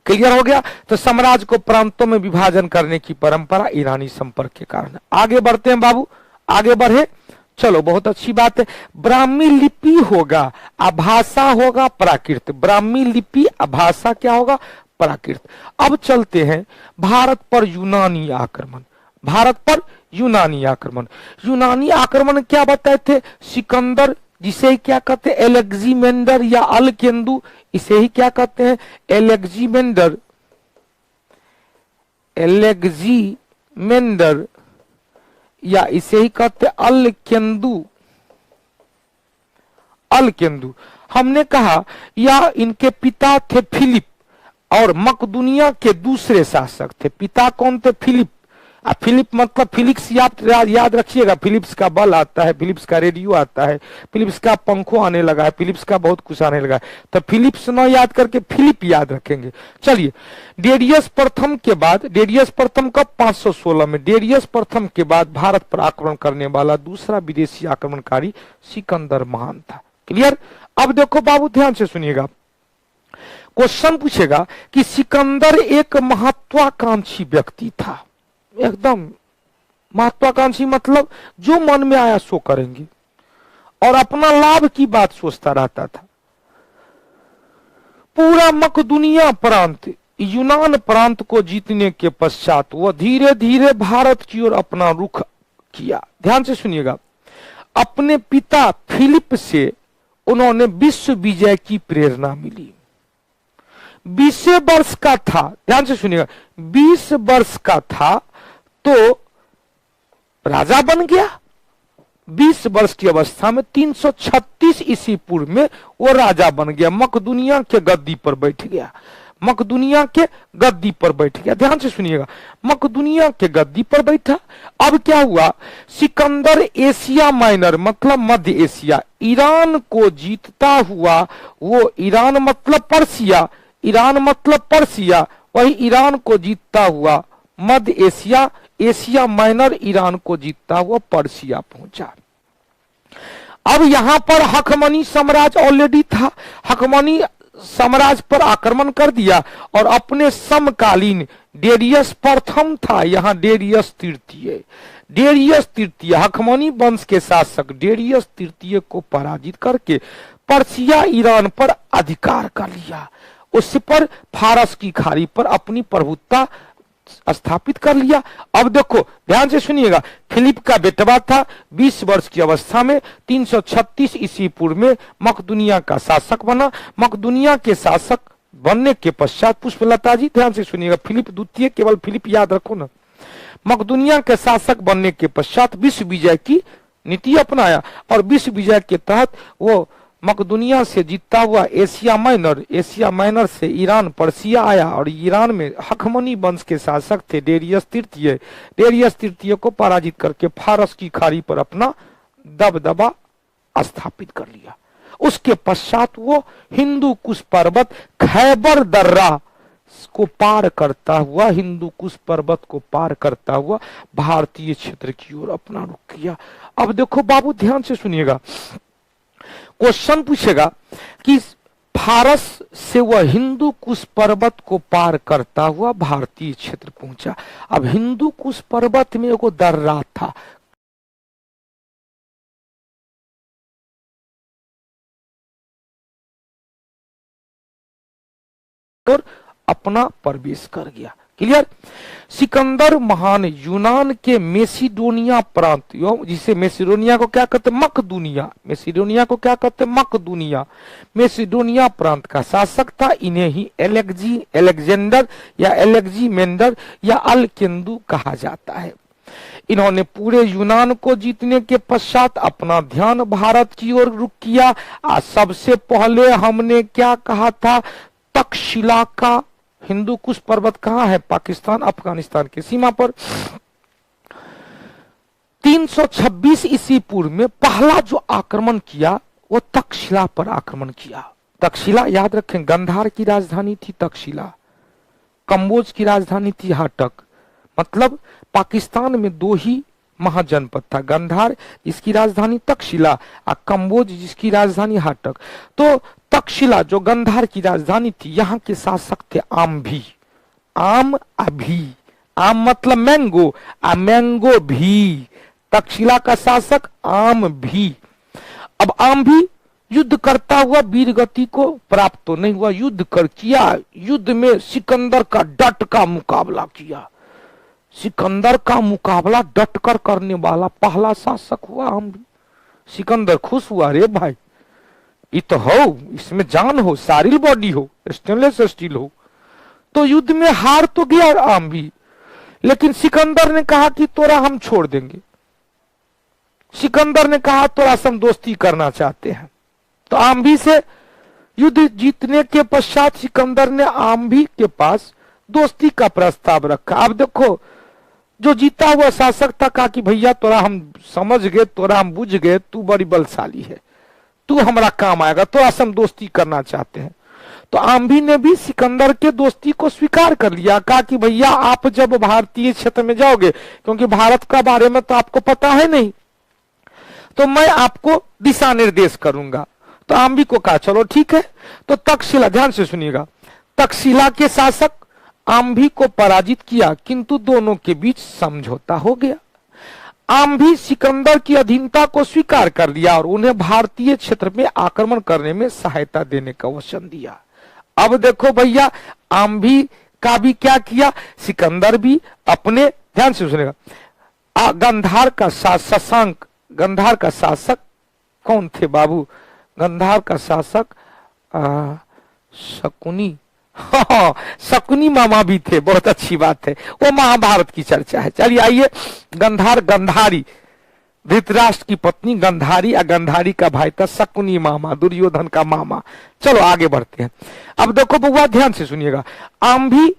[SPEAKER 1] क्लियर हो गया। तो साम्राज्य को प्रांतों में विभाजन करने की परंपरा ईरानी संपर्क के कारण। आगे बढ़ते हैं बाबू, आगे बढ़े, चलो बहुत अच्छी बात है। ब्राह्मी लिपि होगा, अभाषा होगा प्राकृत। ब्राह्मी लिपि अभाषा क्या होगा, प्राकृत। अब चलते हैं भारत पर यूनानी आक्रमण। भारत पर यूनानी आक्रमण, यूनानी आक्रमण क्या बताए थे, सिकंदर, जिसे ही क्या कहते हैं एलेक्जीमेंडर या अलकेंदु, इसे ही क्या कहते हैं एलेक्जीमेंडर, एलेक्जीमेंडर या इसे ही कहते हैं अलकेंदु, अलकेंदु। हमने कहा या इनके पिता थे फिलिप और मकदुनिया के दूसरे शासक थे। पिता कौन थे, फिलिप। फिलिप मतलब फिलिप्स, याद रखिएगा, फिलिप्स का बल आता है, फिलिप्स का रेडियो आता है, फिलिप्स का पंखो आने लगा है, फिलिप्स का बहुत कुछ आने लगा है, तो फिलिप्स न याद करके फिलिप याद रखेंगे। चलिए, डेरियस प्रथम के बाद, डेरियस प्रथम कब, 516 में, डेरियस प्रथम के बाद भारत पर आक्रमण करने वाला दूसरा विदेशी आक्रमणकारी सिकंदर महान था। क्लियर। अब देखो बाबू ध्यान से सुनिएगा, क्वेश्चन पूछेगा कि सिकंदर एक महत्वाकांक्षी व्यक्ति था। एकदम महत्वाकांक्षी मतलब जो मन में आया सो करेंगे, और अपना लाभ की बात सोचता रहता था। पूरा मकदुनिया प्रांत, यूनान प्रांत को जीतने के पश्चात वह धीरे धीरे भारत की ओर अपना रुख किया। ध्यान से सुनिएगा, अपने पिता फिलिप से उन्होंने विश्व विजय की प्रेरणा मिली। 20 वर्ष का था, ध्यान से सुनिएगा, 20 वर्ष का था तो राजा बन गया। 20 वर्ष की अवस्था में 336 ईस्वी पूर्व में वो राजा बन गया, मकदुनिया के गद्दी पर बैठ गया, मकदुनिया के गद्दी पर बैठ गया। ध्यान से सुनिएगा, मकदुनिया के गद्दी पर बैठा। अब क्या हुआ, सिकंदर एशिया माइनर मतलब मध्य एशिया, ईरान को जीतता हुआ, वो ईरान मतलब पर्सिया, ईरान मतलब पर्सिया, वही ईरान को जीतता हुआ मध्य एशिया, एशिया माइनर ईरान को जीतता हुआ पर्सिया पहुंचा। अब यहां पर हकमनी साम्राज्य ऑलरेडी था। हकमनी साम्राज्य पर आक्रमण कर दिया और अपने समकालीन डेरियस प्रथम था, यहाँ डेरियस तृतीय हखमनी वंश के शासक डेरियस तृतीय को पराजित करके पर्सिया ईरान पर अधिकार कर लिया, उस पर फारस की खाड़ी पर अपनी प्रभुत्ता स्थापित कर लिया। अब देखो ध्यान से सुनिएगा, फिलिप का बेटवा था, 20 वर्ष की अवस्था में 336 ईस्वी पूर्व में मकदूनिया का शासक बना। मकदूनिया के शासक बनने के पश्चात, पुष्पलता जी ध्यान से सुनिएगा, फिलिप द्वितीय, केवल फिलिप याद रखो ना। मकदूनिया के शासक बनने के पश्चात विश्व विजय की नीति अपनाया और विश्व विजय के तहत वो मकदूनिया से जीतता हुआ एशिया माइनर से ईरान पर्सिया आया और ईरान में हखमनी वंश के शासक थे डेरियस तृतीय को पराजित करके फारस की खाड़ी पर अपना दबदबा स्थापित कर लिया। उसके पश्चात वो हिंदू कुश पर्वत खैबर दर्रा को पार करता हुआ, हिंदू कुश पर्वत को पार करता हुआ भारतीय क्षेत्र की ओर अपना रुख किया। अब देखो बाबू ध्यान से सुनिएगा, क्वेश्चन पूछेगा कि फारस से वह हिंदू कुश पर्वत को पार करता हुआ भारतीय क्षेत्र पहुंचा। अब हिंदू कुश पर्वत में एगो दर्रा था, और अपना प्रवेश कर गया। क्लियर। सिकंदर महान यूनान के मेसिडोनिया प्रांत, जिसे मेसिडोनिया को क्या कहते हैं, मकदूनिया, मेसिडोनिया को क्या कहते हैं, मकदूनिया, मेसिडोनिया प्रांत का शासक था। इन्हें ही एलेक्जेंडर या एलेक्जीमेंडर या अलकेंदु कहा जाता है। इन्होंने पूरे यूनान को जीतने के पश्चात अपना ध्यान भारत की ओर रुख किया। सबसे पहले हमने क्या कहा था, तक्षशिला का हिंदू कुश पर्वत कहाँ है, पाकिस्तान अफगानिस्तान की सीमा पर। 326 ईस्वी पूर्व में पहला जो आक्रमण किया वो तक्षशिला पर आक्रमण किया। तक्षशिला याद रखें, गांधार की राजधानी थी तक्षशिला, कंबोज की राजधानी थी हाटक। मतलब पाकिस्तान में दो ही महाजनपद था, गांधार जिसकी राजधानी तक्षशिला और कंबोज जिसकी राजधानी हाटक। तो तक्षशिला जो गांधार की राजधानी थी, यहाँ के शासक थे आम मतलब मैंगो, मैंगो भी, तक्षशिला का शासक आम भी। अब आम भी युद्ध करता हुआ वीर गति को प्राप्त तो नहीं हुआ, युद्ध में सिकंदर का डट का मुकाबला किया। सिकंदर का मुकाबला डटकर करने वाला पहला शासक हुआ आम भी। सिकंदर खुश हुआ, रे भाई ये तो हो, इसमें जान हो, सारिल बॉडी हो, स्टेनलेस स्टील हो। तो युद्ध में हार तो गया आम भी, लेकिन सिकंदर ने कहा कि तोरा हम छोड़ देंगे। सिकंदर ने कहा तोरा से हम दोस्ती करना चाहते हैं। तो आम भी से युद्ध जीतने के पश्चात सिकंदर ने आम भी के पास दोस्ती का प्रस्ताव रखा। अब देखो, जो जीता हुआ शासक था कहा कि भैया तोरा हम समझ गए, तोरा हम बुझ गए, तू बड़ी बलशाली है, तू हमारा काम आएगा, तोरा से हम दोस्ती करना चाहते हैं। तो आम्भी ने भी सिकंदर के दोस्ती को स्वीकार कर लिया, कहा कि भैया आप जब भारतीय क्षेत्र में जाओगे, क्योंकि भारत का बारे में तो आपको पता है नहीं, तो मैं आपको दिशा निर्देश करूंगा। तो आम्भी को कहा चलो ठीक है। तो तक्षशिला, ध्यान से सुनिएगा, तक्षशिला के शासक आम्भी को पराजित किया, किंतु दोनों के बीच समझौता हो गया। आम्भी सिकंदर की अधीनता को स्वीकार कर लिया और उन्हें भारतीय क्षेत्र में आक्रमण करने में सहायता देने का वचन दिया। अब देखो भैया, आम्भी का भी क्या किया, सिकंदर भी अपने, ध्यान से सुनेगा, गांधार का शशांक, गांधार का शासक कौन थे बाबू, गांधार का शासक शकुनी, हाँ शकुनी मामा भी थे, बहुत अच्छी बात है, वो महाभारत की चर्चा है। चलिए आइए, गांधार, गांधारी धृतराष्ट्र की पत्नी गांधारी, गांधारी का भाई था शकुनी मामा, दुर्योधन का मामा। चलो आगे बढ़ते हैं। अब देखो बउआ ध्यान से सुनिएगा, आम्भी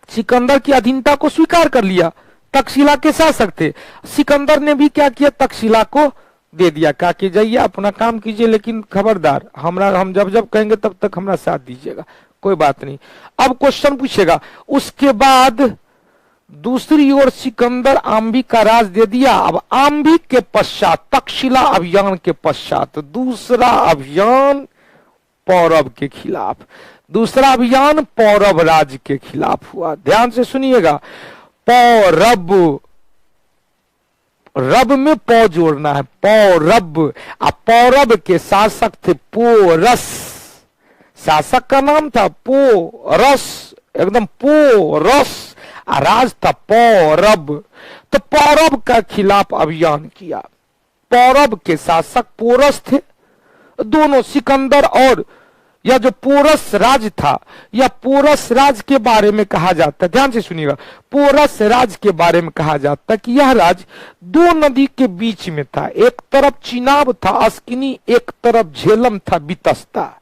[SPEAKER 1] सिकंदर की अधीनता को स्वीकार कर लिया, तक्षशिला के शासक थे। सिकंदर ने भी क्या किया, तक्षशिला को दे दिया, कहा कि जाइए अपना काम कीजिए, लेकिन खबरदार हम जब जब कहेंगे तब तक हमारा साथ दीजिएगा, कोई बात नहीं। अब क्वेश्चन पूछेगा, उसके बाद दूसरी ओर सिकंदर आम्भी का राज दे दिया। अब आम्भी के पश्चात, तक्षशिला अभियान के पश्चात दूसरा अभियान पौरव के खिलाफ। दूसरा अभियान पौरव राज के खिलाफ हुआ। ध्यान से सुनिएगा, पौरव, रब में पौ जोड़ना है, पौरव। अब पौरव के शासक थे पोरस, शासक का नाम था पोरस, एकदम पोरस, राज था पौरव। तो पौरव का खिलाफ अभियान किया। पौरव के शासक पोरस थे। दोनों सिकंदर और यह जो पोरस राज था, या पोरस राज के बारे में कहा जाता है, ध्यान से सुनिएगा, पोरस राज के बारे में कहा जाता है कि यह राज दो नदी के बीच में था। एक तरफ चिनाब था अस्किनी, एक तरफ झेलम था बितस्ता।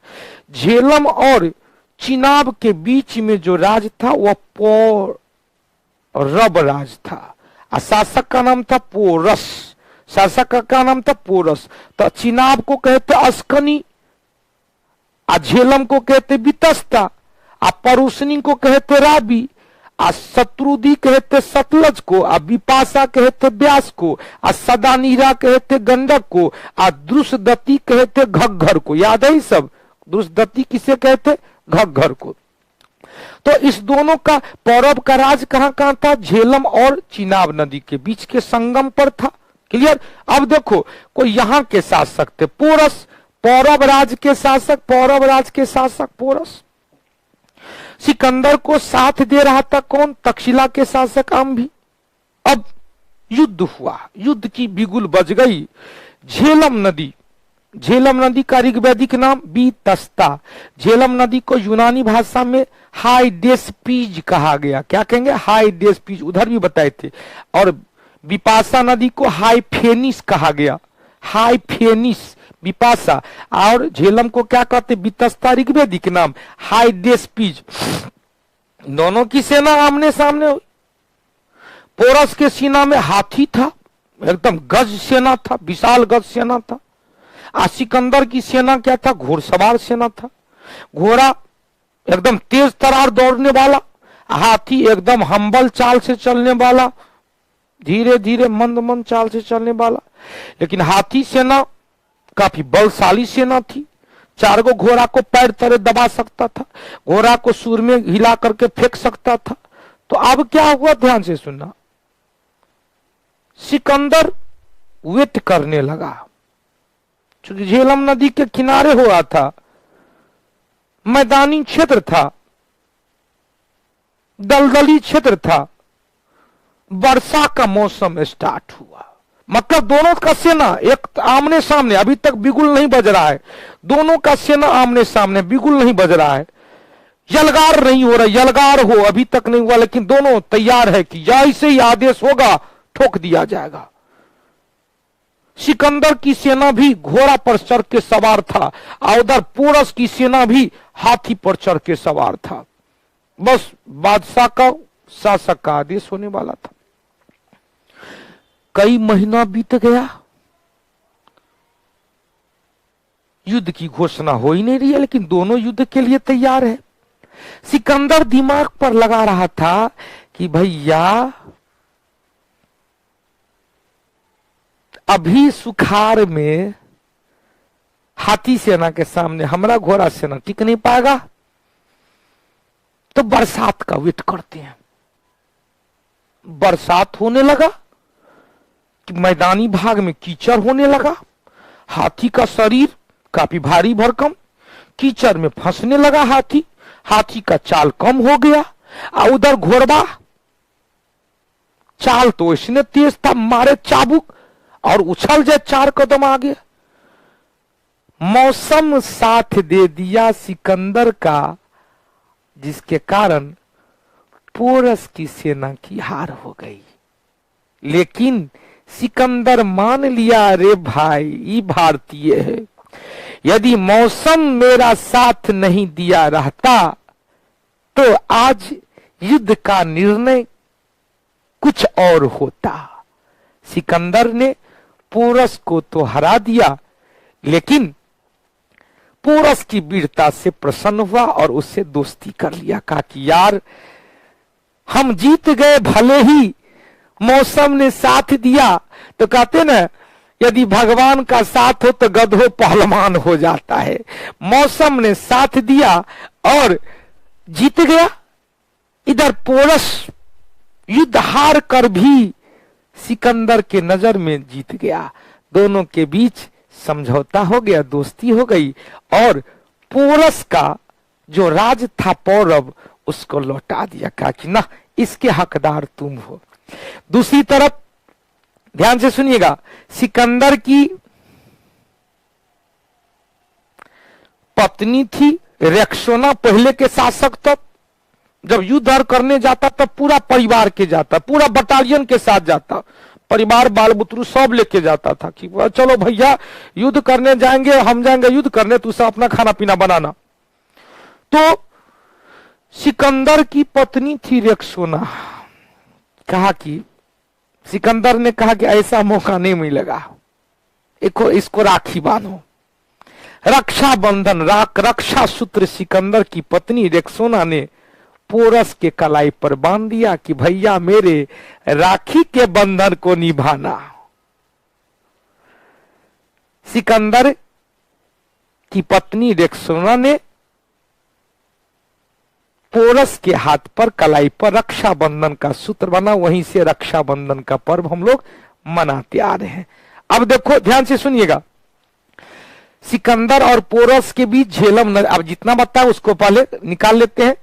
[SPEAKER 1] झेलम और चिनाब के बीच में जो राज था वह पौरव राज था। शासक का नाम था पोरस, शासक का नाम था पोरस। तो चिनाब को कहते अस्कनी, झेलम को कहते बितस्ता, परुसनी को कहते राबी, शत्रुदी कहते सतलज को, विपाशा कहते ब्यास को, सदानीरा कहते गंडक को, द्रुसदती कहते घग्घर को। याद है सब? द्रुसदती किसे कहते? घग्घर को। तो इस दोनों का, पौरव का राज कहां कहां था? झेलम और चिनाब नदी के बीच के संगम पर था। क्लियर? अब देखो, कोई यहां के शासक थे पोरस, पौरव राज के शासक, पौरव राज के शासक पोरस। सिकंदर को साथ दे रहा था कौन? तक्षशिला के शासक अम्भी। अब युद्ध हुआ, युद्ध की बिगुल बज गई। झेलम नदी, झेलम नदी का ऋग्वैदिक नाम बीतस्ता। झेलम नदी को यूनानी भाषा में हाइडेस्पीज कहा गया। क्या कहेंगे? हाइडेस्पीज, उधर भी बताए थे। और विपाशा नदी को हाइफेनिस कहा गया, हाइफेनिस, विपाशा। और झेलम को क्या कहते? बितस्ता, ऋग्वैदिक नाम हाइडेस्पीज। दोनों की सेना आमने सामने हुई। पोरस के सीना में हाथी था, एकदम गज सेना था, विशाल गज सेना था। सिकंदर की सेना क्या था? घोड़सवार सेना था। घोड़ा एकदम तेज तरार दौड़ने वाला, हाथी एकदम हम्बल चाल से चलने वाला, धीरे धीरे मंद मंद चाल से चलने वाला। लेकिन हाथी सेना काफी बलशाली सेना थी। चार गो घोड़ा को पैर तले दबा सकता था, घोड़ा को सूर में हिला करके फेंक सकता था। तो अब क्या हुआ? ध्यान से सुनना। सिकंदर वेट करने लगा, क्योंकि झेलम नदी के किनारे हुआ था, मैदानी क्षेत्र था, दलदली क्षेत्र था, वर्षा का मौसम स्टार्ट हुआ। मतलब दोनों का सेना एक आमने सामने, अभी तक बिगुल नहीं बज रहा है, दोनों का सेना आमने सामने, बिगुल नहीं बज रहा है, यलगार नहीं हो रहा, यलगार हो अभी तक नहीं हुआ, लेकिन दोनों तैयार है कि जैसे ही आदेश होगा ठोक दिया जाएगा। सिकंदर की सेना भी घोड़ा पर चढ़ के सवार था, और उधर पोरस की सेना भी हाथी पर चढ़ के सवार था। बस बादशाह का, शासक का आदेश होने वाला था। कई महीना बीत गया, युद्ध की घोषणा हो ही नहीं रही है, लेकिन दोनों युद्ध के लिए तैयार है। सिकंदर दिमाग पर लगा रहा था कि भैया अभी सुखार में हाथी सेना के सामने हमारा घोड़ा सेना टिक नहीं पाएगा, तो बरसात का वेट करते हैं। बरसात होने लगा कि मैदानी भाग में कीचड़ होने लगा, हाथी का शरीर काफी भारी भरकम, कीचड़ में फंसने लगा हाथी, हाथी का चाल कम हो गया, और उधर घोड़वा चाल तो इसने तेज था, मारे चाबुक और उछल जाए 4 कदम आगे। मौसम साथ दे दिया सिकंदर का, जिसके कारण पोरस की सेना की हार हो गई। लेकिन सिकंदर मान लिया, अरे भाई ये भारतीय है, यदि मौसम मेरा साथ नहीं दिया रहता तो आज युद्ध का निर्णय कुछ और होता। सिकंदर ने पोरस को तो हरा दिया, लेकिन पोरस की वीरता से प्रसन्न हुआ और उससे दोस्ती कर लिया। कहा कि यार हम जीत गए, भले ही मौसम ने साथ दिया। तो कहते ना यदि भगवान का साथ हो तो गधो पहलवान हो जाता है। मौसम ने साथ दिया और जीत गया। इधर पोरस युद्ध हार कर भी सिकंदर के नजर में जीत गया। दोनों के बीच समझौता हो गया, दोस्ती हो गई और पोरस का जो राज था पौरव उसको लौटा दिया, कहा कि ना इसके हकदार तुम हो। दूसरी तरफ ध्यान से सुनिएगा, सिकंदर की पत्नी थी रेक्सोना, पहले के शासक। तब जब युद्ध करने जाता तब पूरा परिवार के जाता, पूरा बटालियन के साथ जाता, परिवार बाल बुतरू सब लेके जाता था कि चलो भैया युद्ध करने जाएंगे, हम जाएंगे युद्ध करने, तू सब अपना खाना पीना बनाना। तो सिकंदर की पत्नी थी रेक्सोना। कहा कि सिकंदर ने कहा कि ऐसा मौका नहीं मिलेगा, इसको राखी बांधो। रक्षा बंधन रक्षा सूत्र सिकंदर की पत्नी रेक्सोना ने पोरस के कलाई पर बांध दिया कि भैया मेरे राखी के बंधन को निभाना। सिकंदर की पत्नी रेक्सोना ने पोरस के हाथ पर कलाई पर रक्षा बंधन का सूत्र बना, वहीं से रक्षा बंधन का पर्व हम लोग मनाते आ रहे हैं। अब देखो ध्यान से सुनिएगा, सिकंदर और पोरस के बीच झेलम नदी, अब जितना बताया उसको पहले निकाल लेते हैं।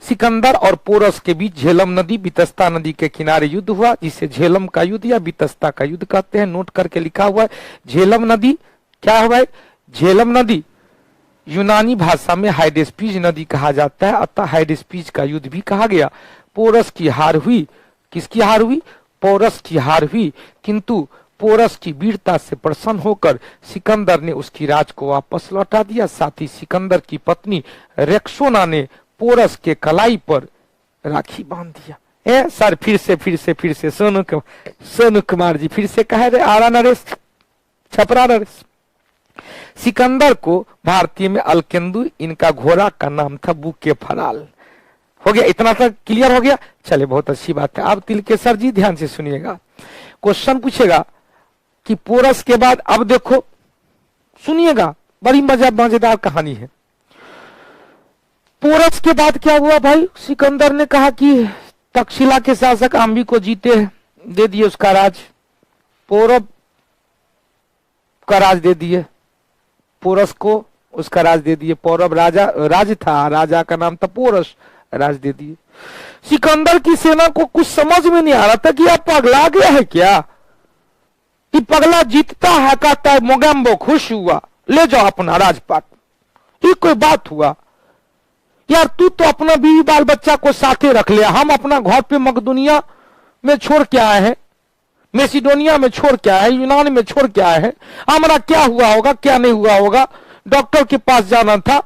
[SPEAKER 1] सिकंदर और पोरस के बीच झेलम नदी बितस्ता नदी के किनारे युद्ध हुआ, जिसे झेलम का युद्ध या बितस्ता का युद्ध कहते हैं। नोट करके लिखा हुआ है। झेलम नदी क्या हुआ है? झेलम नदी यूनानी भाषा में हाइडेस्पीज नदी कहा जाता है, अतः हाइडेस्पीज का युद्ध भी कहा गया। पोरस की हार हुई। किसकी हार हुई? पोरस की हार हुई, किंतु पोरस की वीरता से प्रसन्न होकर सिकंदर ने उसकी राज को वापस लौटा दिया। साथ ही सिकंदर की पत्नी रेक्सोना ने पोरस के कलाई पर राखी बांध दिया। सर फिर से सोनू कुमार जी फिर से कहे रहे आरा नरेश छपरा नरेश। सिकंदर को भारतीय में अलकेंदु, इनका घोड़ा का नाम था बुके फराल। हो गया, इतना तक क्लियर हो गया। चले बहुत अच्छी बात है। अब तिलकेश्वर जी ध्यान से सुनिएगा, क्वेश्चन पूछेगा कि पोरस के बाद, अब देखो सुनिएगा, बड़ी मजेदार कहानी है। पोरस के बाद क्या हुआ भाई? सिकंदर ने कहा कि तक्षशिला के शासक आम्बी को जीते, दे दिए उसका राज, पौरव का राज दे दिए, पोरस को उसका राज दे दिए। पौरव राज था, राजा का नाम था पोरस, राज दे दिए। सिकंदर की सेना को कुछ समझ में नहीं आ रहा था कि आप पगला गया है क्या? कि पगला जीतता है, कहता है मोगेम्बो खुश हुआ, ले जाओ अपना राजपाट। ये कोई बात हुआ यार? तू तो अपना बीवी बाल बच्चा को साथे रख लिया, हम अपना घर पे मकदुनिया में छोड़ के आए हैं, मेसिडोनिया में छोड़ के आए हैं, यूनान में छोड़ के आए हैं। हमारा क्या हुआ होगा, क्या नहीं हुआ होगा? डॉक्टर के पास जाना था,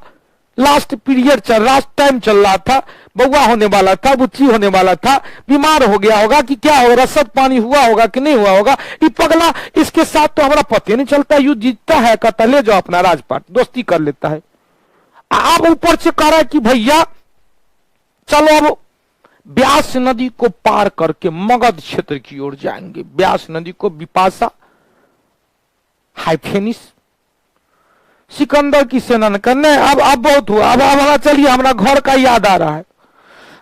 [SPEAKER 1] लास्ट पीरियड लास्ट टाइम चल रहा था, बउआ होने वाला था, बुच्ची होने वाला था, बीमार हो गया होगा कि क्या होगा, रसद पानी हुआ होगा कि नहीं हुआ होगा? ये पगला, इसके साथ तो हमारा पता नहीं चलता, युद्ध जीतता है, कहता ले जाओ अपना राजपाट, दोस्ती कर लेता है। आप ऊपर से कह रहा है कि भैया चलो अब ब्यास नदी को पार करके मगध क्षेत्र की ओर जाएंगे। ब्यास नदी को बिपाशा हाइफेनिस सिकंदर की सेना ने करने, अब बहुत हुआ, अब हमारा चलिए, हमारा घर का याद आ रहा है,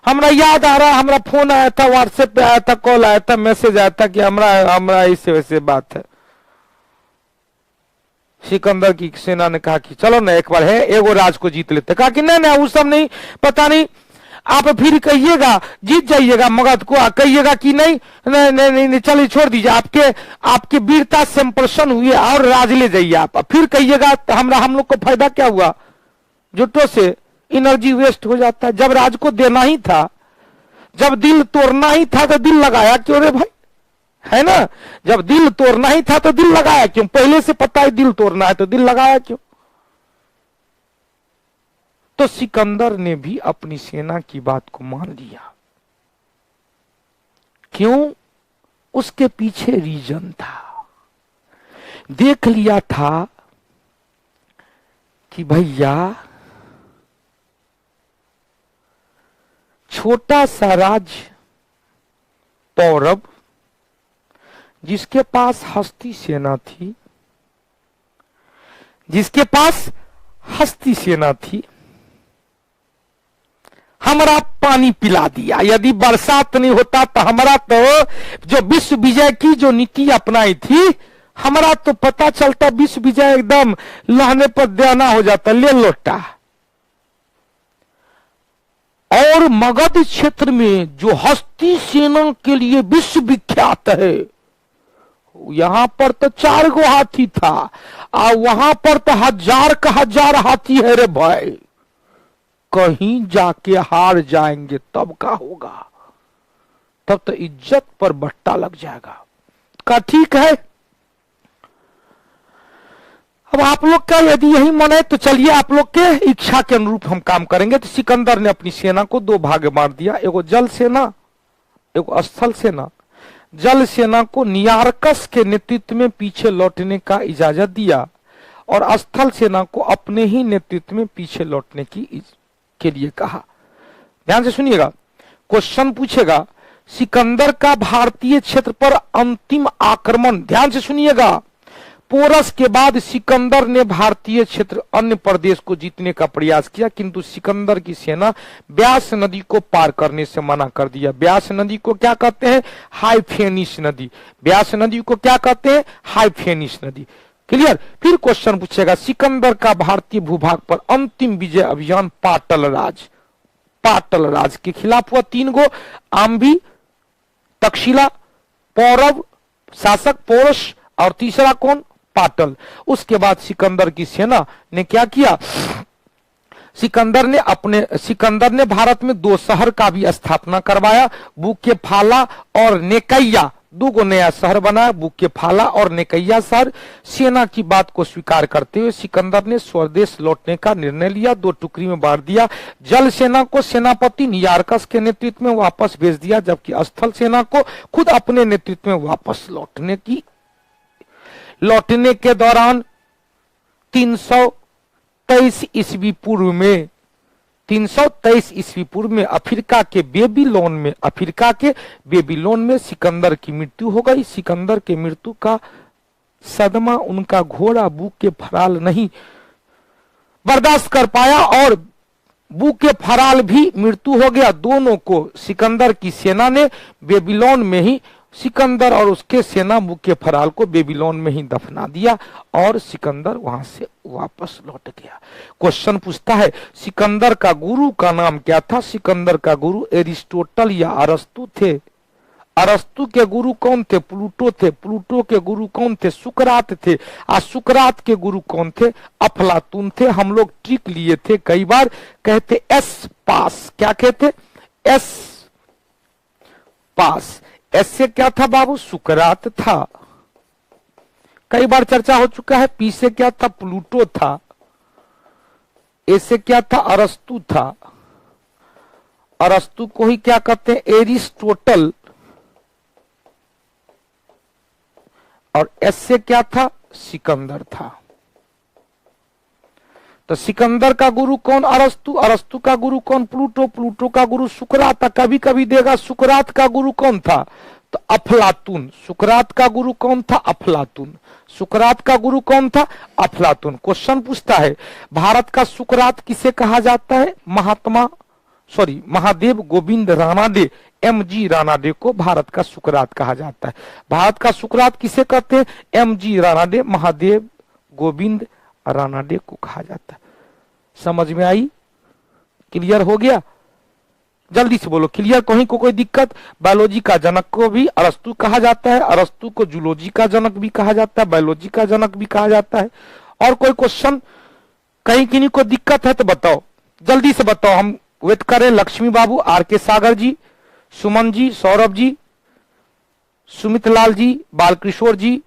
[SPEAKER 1] हमारा फोन आया था, व्हाट्सएप पे आया था, कॉल आया था, मैसेज आया था कि हमारा इससे वैसे बात है। सिकंदर की सेना ने कहा कि चलो ना एक बार है एगो राज को जीत लेते। कहा कि नहीं वो सब नहीं, पता नहीं, आप फिर कहिएगा जीत जाइएगा मगध को, कहिएगा कि नहीं चलिए छोड़ दीजिए, आपके वीरता से प्रसन्न हुए और राज ले जाइए आप। फिर कहिएगा हम लोग को फायदा क्या हुआ? जुटो से एनर्जी वेस्ट हो जाता है। जब राज को देना ही था, जब दिल तोड़ना ही था तो दिल लगाया क्यों रे भाई? है ना, जब दिल तोड़ना ही था तो दिल लगाया क्यों? पहले से पता है दिल तोड़ना है तो दिल लगाया क्यों? तो सिकंदर ने भी अपनी सेना की बात को मान लिया। क्यों? उसके पीछे रीजन था। देख लिया था कि भैया छोटा सा राज्य पौरव जिसके पास हस्ती सेना थी, जिसके पास हस्ती सेना थी, हमारा पानी पिला दिया। यदि बरसात नहीं होता तो हमारा तो जो विश्व विजय की जो नीति अपनाई थी, हमारा तो पता चलता विश्व विजय एकदम लहने पर देना हो जाता, ले लोटा। और मगध क्षेत्र में जो हस्ती सेना के लिए विश्व विख्यात है, यहां पर तो 4 गो हाथी था और वहां पर तो 1000 का 1000 हाथी है रे भाई। कहीं जाके हार जाएंगे तब का होगा, तब तो इज्जत पर बट्टा लग जाएगा। का ठीक है, अब आप लोग का यदि यही मन है तो चलिए आप लोग के इच्छा के अनुरूप हम काम करेंगे। तो सिकंदर ने अपनी सेना को 2 भाग में बांट दिया, एगो जल सेना, एगो स्थल सेना। जल सेना को नियारकस के नेतृत्व में पीछे लौटने का इजाजत दिया और स्थल सेना को अपने ही नेतृत्व में पीछे लौटने के लिए कहा। ध्यान से सुनिएगा, क्वेश्चन पूछेगा सिकंदर का भारतीय क्षेत्र पर अंतिम आक्रमण। ध्यान से सुनिएगा, पोरस के बाद सिकंदर ने भारतीय क्षेत्र अन्य प्रदेश को जीतने का प्रयास किया, किंतु सिकंदर की सेना ब्यास नदी को पार करने से मना कर दिया। ब्यास नदी को क्या कहते हैं? हाइफेनिस नदी। ब्यास नदी को क्या कहते हैं? हाइफेनिस नदी। क्लियर। फिर क्वेश्चन पूछेगा सिकंदर का भारतीय भूभाग पर अंतिम विजय अभियान पाटल राज के खिलाफ हुआ। 3 गो आम्भी, तक्षशिला, पौरव शासक पोरस और तीसरा कौन? पाटल। उसके बाद सिकंदर की सेना ने क्या किया? सिकंदर ने भारत में 2 शहर का भी स्थापना करवाया, बुकेफाला और नेकैया। 2 गो नया शहर बनाया, बुकेफाला और नेकैया शहर। सेना की बात को स्वीकार करते हुए सिकंदर ने स्वदेश लौटने का निर्णय लिया, 2 टुकड़ी में बांट दिया। जल सेना को सेनापति नियारकस के नेतृत्व में वापस भेज दिया, जबकि स्थल सेना को खुद अपने नेतृत्व में वापस लौटने के दौरान 323 ईस्वी पूर्व में अफ्रीका के बेबीलोन में सिकंदर की मृत्यु हो गई। सिकंदर के मृत्यु का सदमा उनका घोड़ा बुकेफाल नहीं बर्दाश्त कर पाया और बुकेफाल भी मृत्यु हो गया। दोनों को सिकंदर की सेना ने बेबीलोन में ही, सिकंदर और उसके सेना बुकेफाल को बेबीलोन में ही दफना दिया और सिकंदर वहां से वापस लौट गया। क्वेश्चन पूछता है सिकंदर का गुरु का नाम क्या था? सिकंदर का गुरु एरिस्टोटल या अरस्तु थे। अरस्तु के गुरु कौन थे? प्लूटो थे। प्लूटो के गुरु कौन थे? सुकरात थे। और सुकरात के गुरु कौन थे? अफलातून थे। हम लोग ट्रिक लिए थे कई बार, कहते एस पास। क्या कहते? एस पास। एस से क्या था बाबू? सुकरात था। कई बार चर्चा हो चुका है। पी से क्या था? प्लूटो था। ए से क्या था? अरस्तु था। अरस्तु को ही क्या कहते हैं? एरिस्टोटल। और एस से क्या था? सिकंदर था। तो सिकंदर का गुरु कौन? अरस्तु। अरस्तु का गुरु कौन? प्लूटो। प्लूटो का गुरु सुकरात था। कभी कभी देगा सुकरात का गुरु कौन था? तो अफलातून। सुकरात का गुरु कौन था? अफलातून। सुकरात का गुरु कौन था? अफलातून। क्वेश्चन पूछता है भारत का सुकरात किसे कहा जाता है? महादेव गोविंद रानाडे, एमजी रानाडे को भारत का सुकरात कहा जाता है। भारत का सुकरात किसे कहते हैं? एमजी रानाडे, महादेव गोविंद रानाडे को कहा जाता है। समझ में आई? क्लियर हो गया? जल्दी से बोलो क्लियर। कहीं को कोई दिक्कत? बायोलॉजी का जनक को भी अरस्तु कहा जाता है। अरस्तु को जूलॉजी का जनक भी कहा जाता है, बायोलॉजी का जनक भी कहा जाता है। और कोई क्वेश्चन कहीं किन्हीं को दिक्कत है तो बताओ, जल्दी से बताओ, हम वेट करें। लक्ष्मी बाबू, आर के सागर जी, सुमन जी, सौरभ जी, सुमित लाल जी, बालकिशोर जी,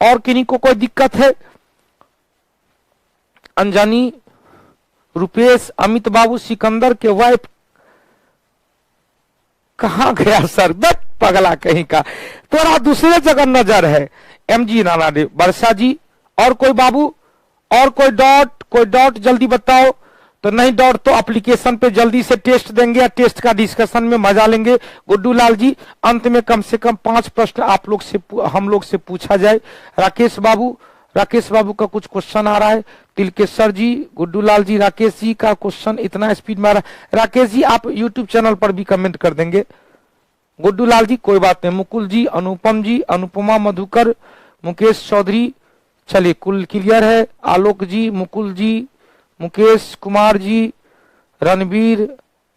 [SPEAKER 1] और किन्हीं को कोई दिक्कत है? अंजनी, रुपेश, अमित बाबू, सिकंदर के वाइफ कहां गया सर? बट पगला कहीं का, थोड़ा दूसरे जगह नजर है। एमजी रानाडे, वर्षा जी, और कोई बाबू, और कोई डॉट जल्दी बताओ। तो नहीं डर तो एप्लीकेशन पे जल्दी से टेस्ट देंगे या टेस्ट का डिस्कशन में मजा लेंगे। गुड्डू लाल जी अंत में कम से कम 5 प्रश्न आप लोग से हम लोग से पूछा जाए। राकेश बाबू का कुछ क्वेश्चन आ रहा है। तिलकेश्वर जी, गुड्डू लाल जी, राकेश जी का क्वेश्चन इतना स्पीड में आ रहा है। राकेश जी आप यूट्यूब चैनल पर भी कमेंट कर देंगे। गुड्डू लाल जी कोई बात नहीं। मुकुल जी, अनुपम जी, अनुपमा मधुकर, मुकेश चौधरी, चलिए कुल क्लियर है। आलोक जी, मुकुल जी, मुकेश कुमार जी, रणवीर,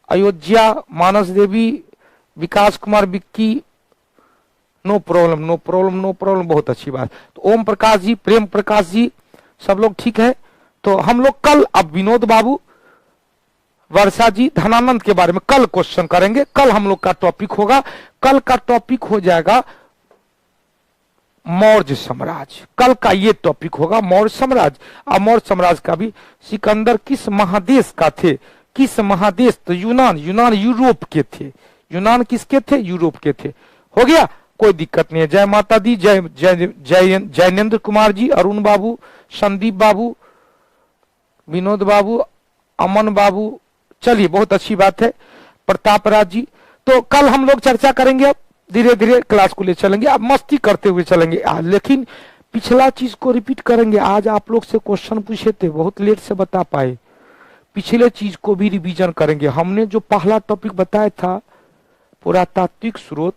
[SPEAKER 1] अयोध्या, मानस देवी, विकास कुमार, विक्की, नो प्रॉब्लम, बहुत अच्छी बात। तो ओम प्रकाश जी, प्रेम प्रकाश जी, सब लोग ठीक है। तो हम लोग कल अब विनोद बाबू, वर्षा जी, धनानंद के बारे में कल क्वेश्चन करेंगे। कल हम लोग का टॉपिक होगा, कल का टॉपिक हो जाएगा मौर्य साम्राज्य। कल का ये टॉपिक होगा मौर्य साम्राज्य। और मौर्य साम्राज्य का भी सिकंदर किस महादेश का थे, किस महादेश, तो यूनान यूरोप के थे। यूनान किसके थे, यूरोप के थे। हो गया, कोई दिक्कत नहीं है। जय माता दी, जैनेन्द्र कुमार जी, अरुण बाबू, संदीप बाबू, विनोद बाबू, अमन बाबू, चलिए बहुत अच्छी बात है। प्रताप राज जी, तो कल हम लोग चर्चा करेंगे। अब धीरे धीरे क्लास को ले चलेंगे, अब मस्ती करते हुए चलेंगे। लेकिन पिछला चीज को रिपीट करेंगे। आज आप लोग से क्वेश्चन पूछे थे, बहुत लेट से बता पाए। पिछले चीज को भी रिवीजन करेंगे। हमने जो पहला टॉपिक बताया था पुरातात्विक स्रोत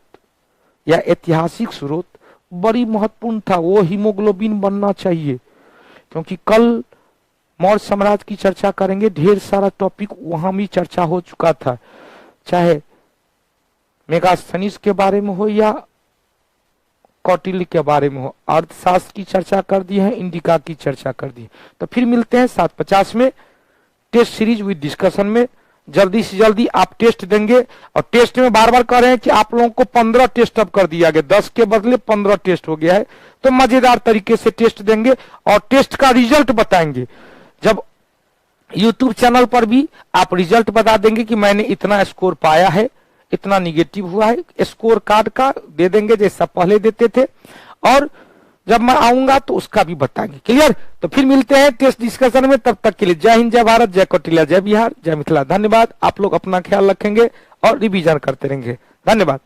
[SPEAKER 1] या ऐतिहासिक स्रोत, बड़ी महत्वपूर्ण था। वो हीमोग्लोबिन बनना चाहिए, क्योंकि कल मौर्य साम्राज्य की चर्चा करेंगे। ढेर सारा टॉपिक वहां भी चर्चा हो चुका था, चाहे मेगास्थनीज के बारे में हो या कौटिल्य के बारे में हो। अर्थशास्त्र की चर्चा कर दी है, इंडिका की चर्चा कर दी है। तो फिर मिलते हैं 7:50 में टेस्ट सीरीज विद डिस्कशन में। जल्दी से जल्दी आप टेस्ट देंगे। और टेस्ट में बार बार कह रहे हैं कि आप लोगों को 15 टेस्ट अब कर दिया गया, 10 के बदले 15 टेस्ट हो गया है। तो मजेदार तरीके से टेस्ट देंगे और टेस्ट का रिजल्ट बताएंगे। जब यूट्यूब चैनल पर भी आप रिजल्ट बता देंगे कि मैंने इतना स्कोर पाया है, इतना निगेटिव हुआ है, स्कोर कार्ड का दे देंगे जैसा पहले देते थे। और जब मैं आऊंगा तो उसका भी बताएंगे। क्लियर? तो फिर मिलते हैं टेस्ट डिस्कशन में। तब तक के लिए जय हिंद, जय भारत, जय कौटिल्य, जय बिहार, जय मिथिला। धन्यवाद। आप लोग अपना ख्याल रखेंगे और रिवीजन करते रहेंगे। धन्यवाद।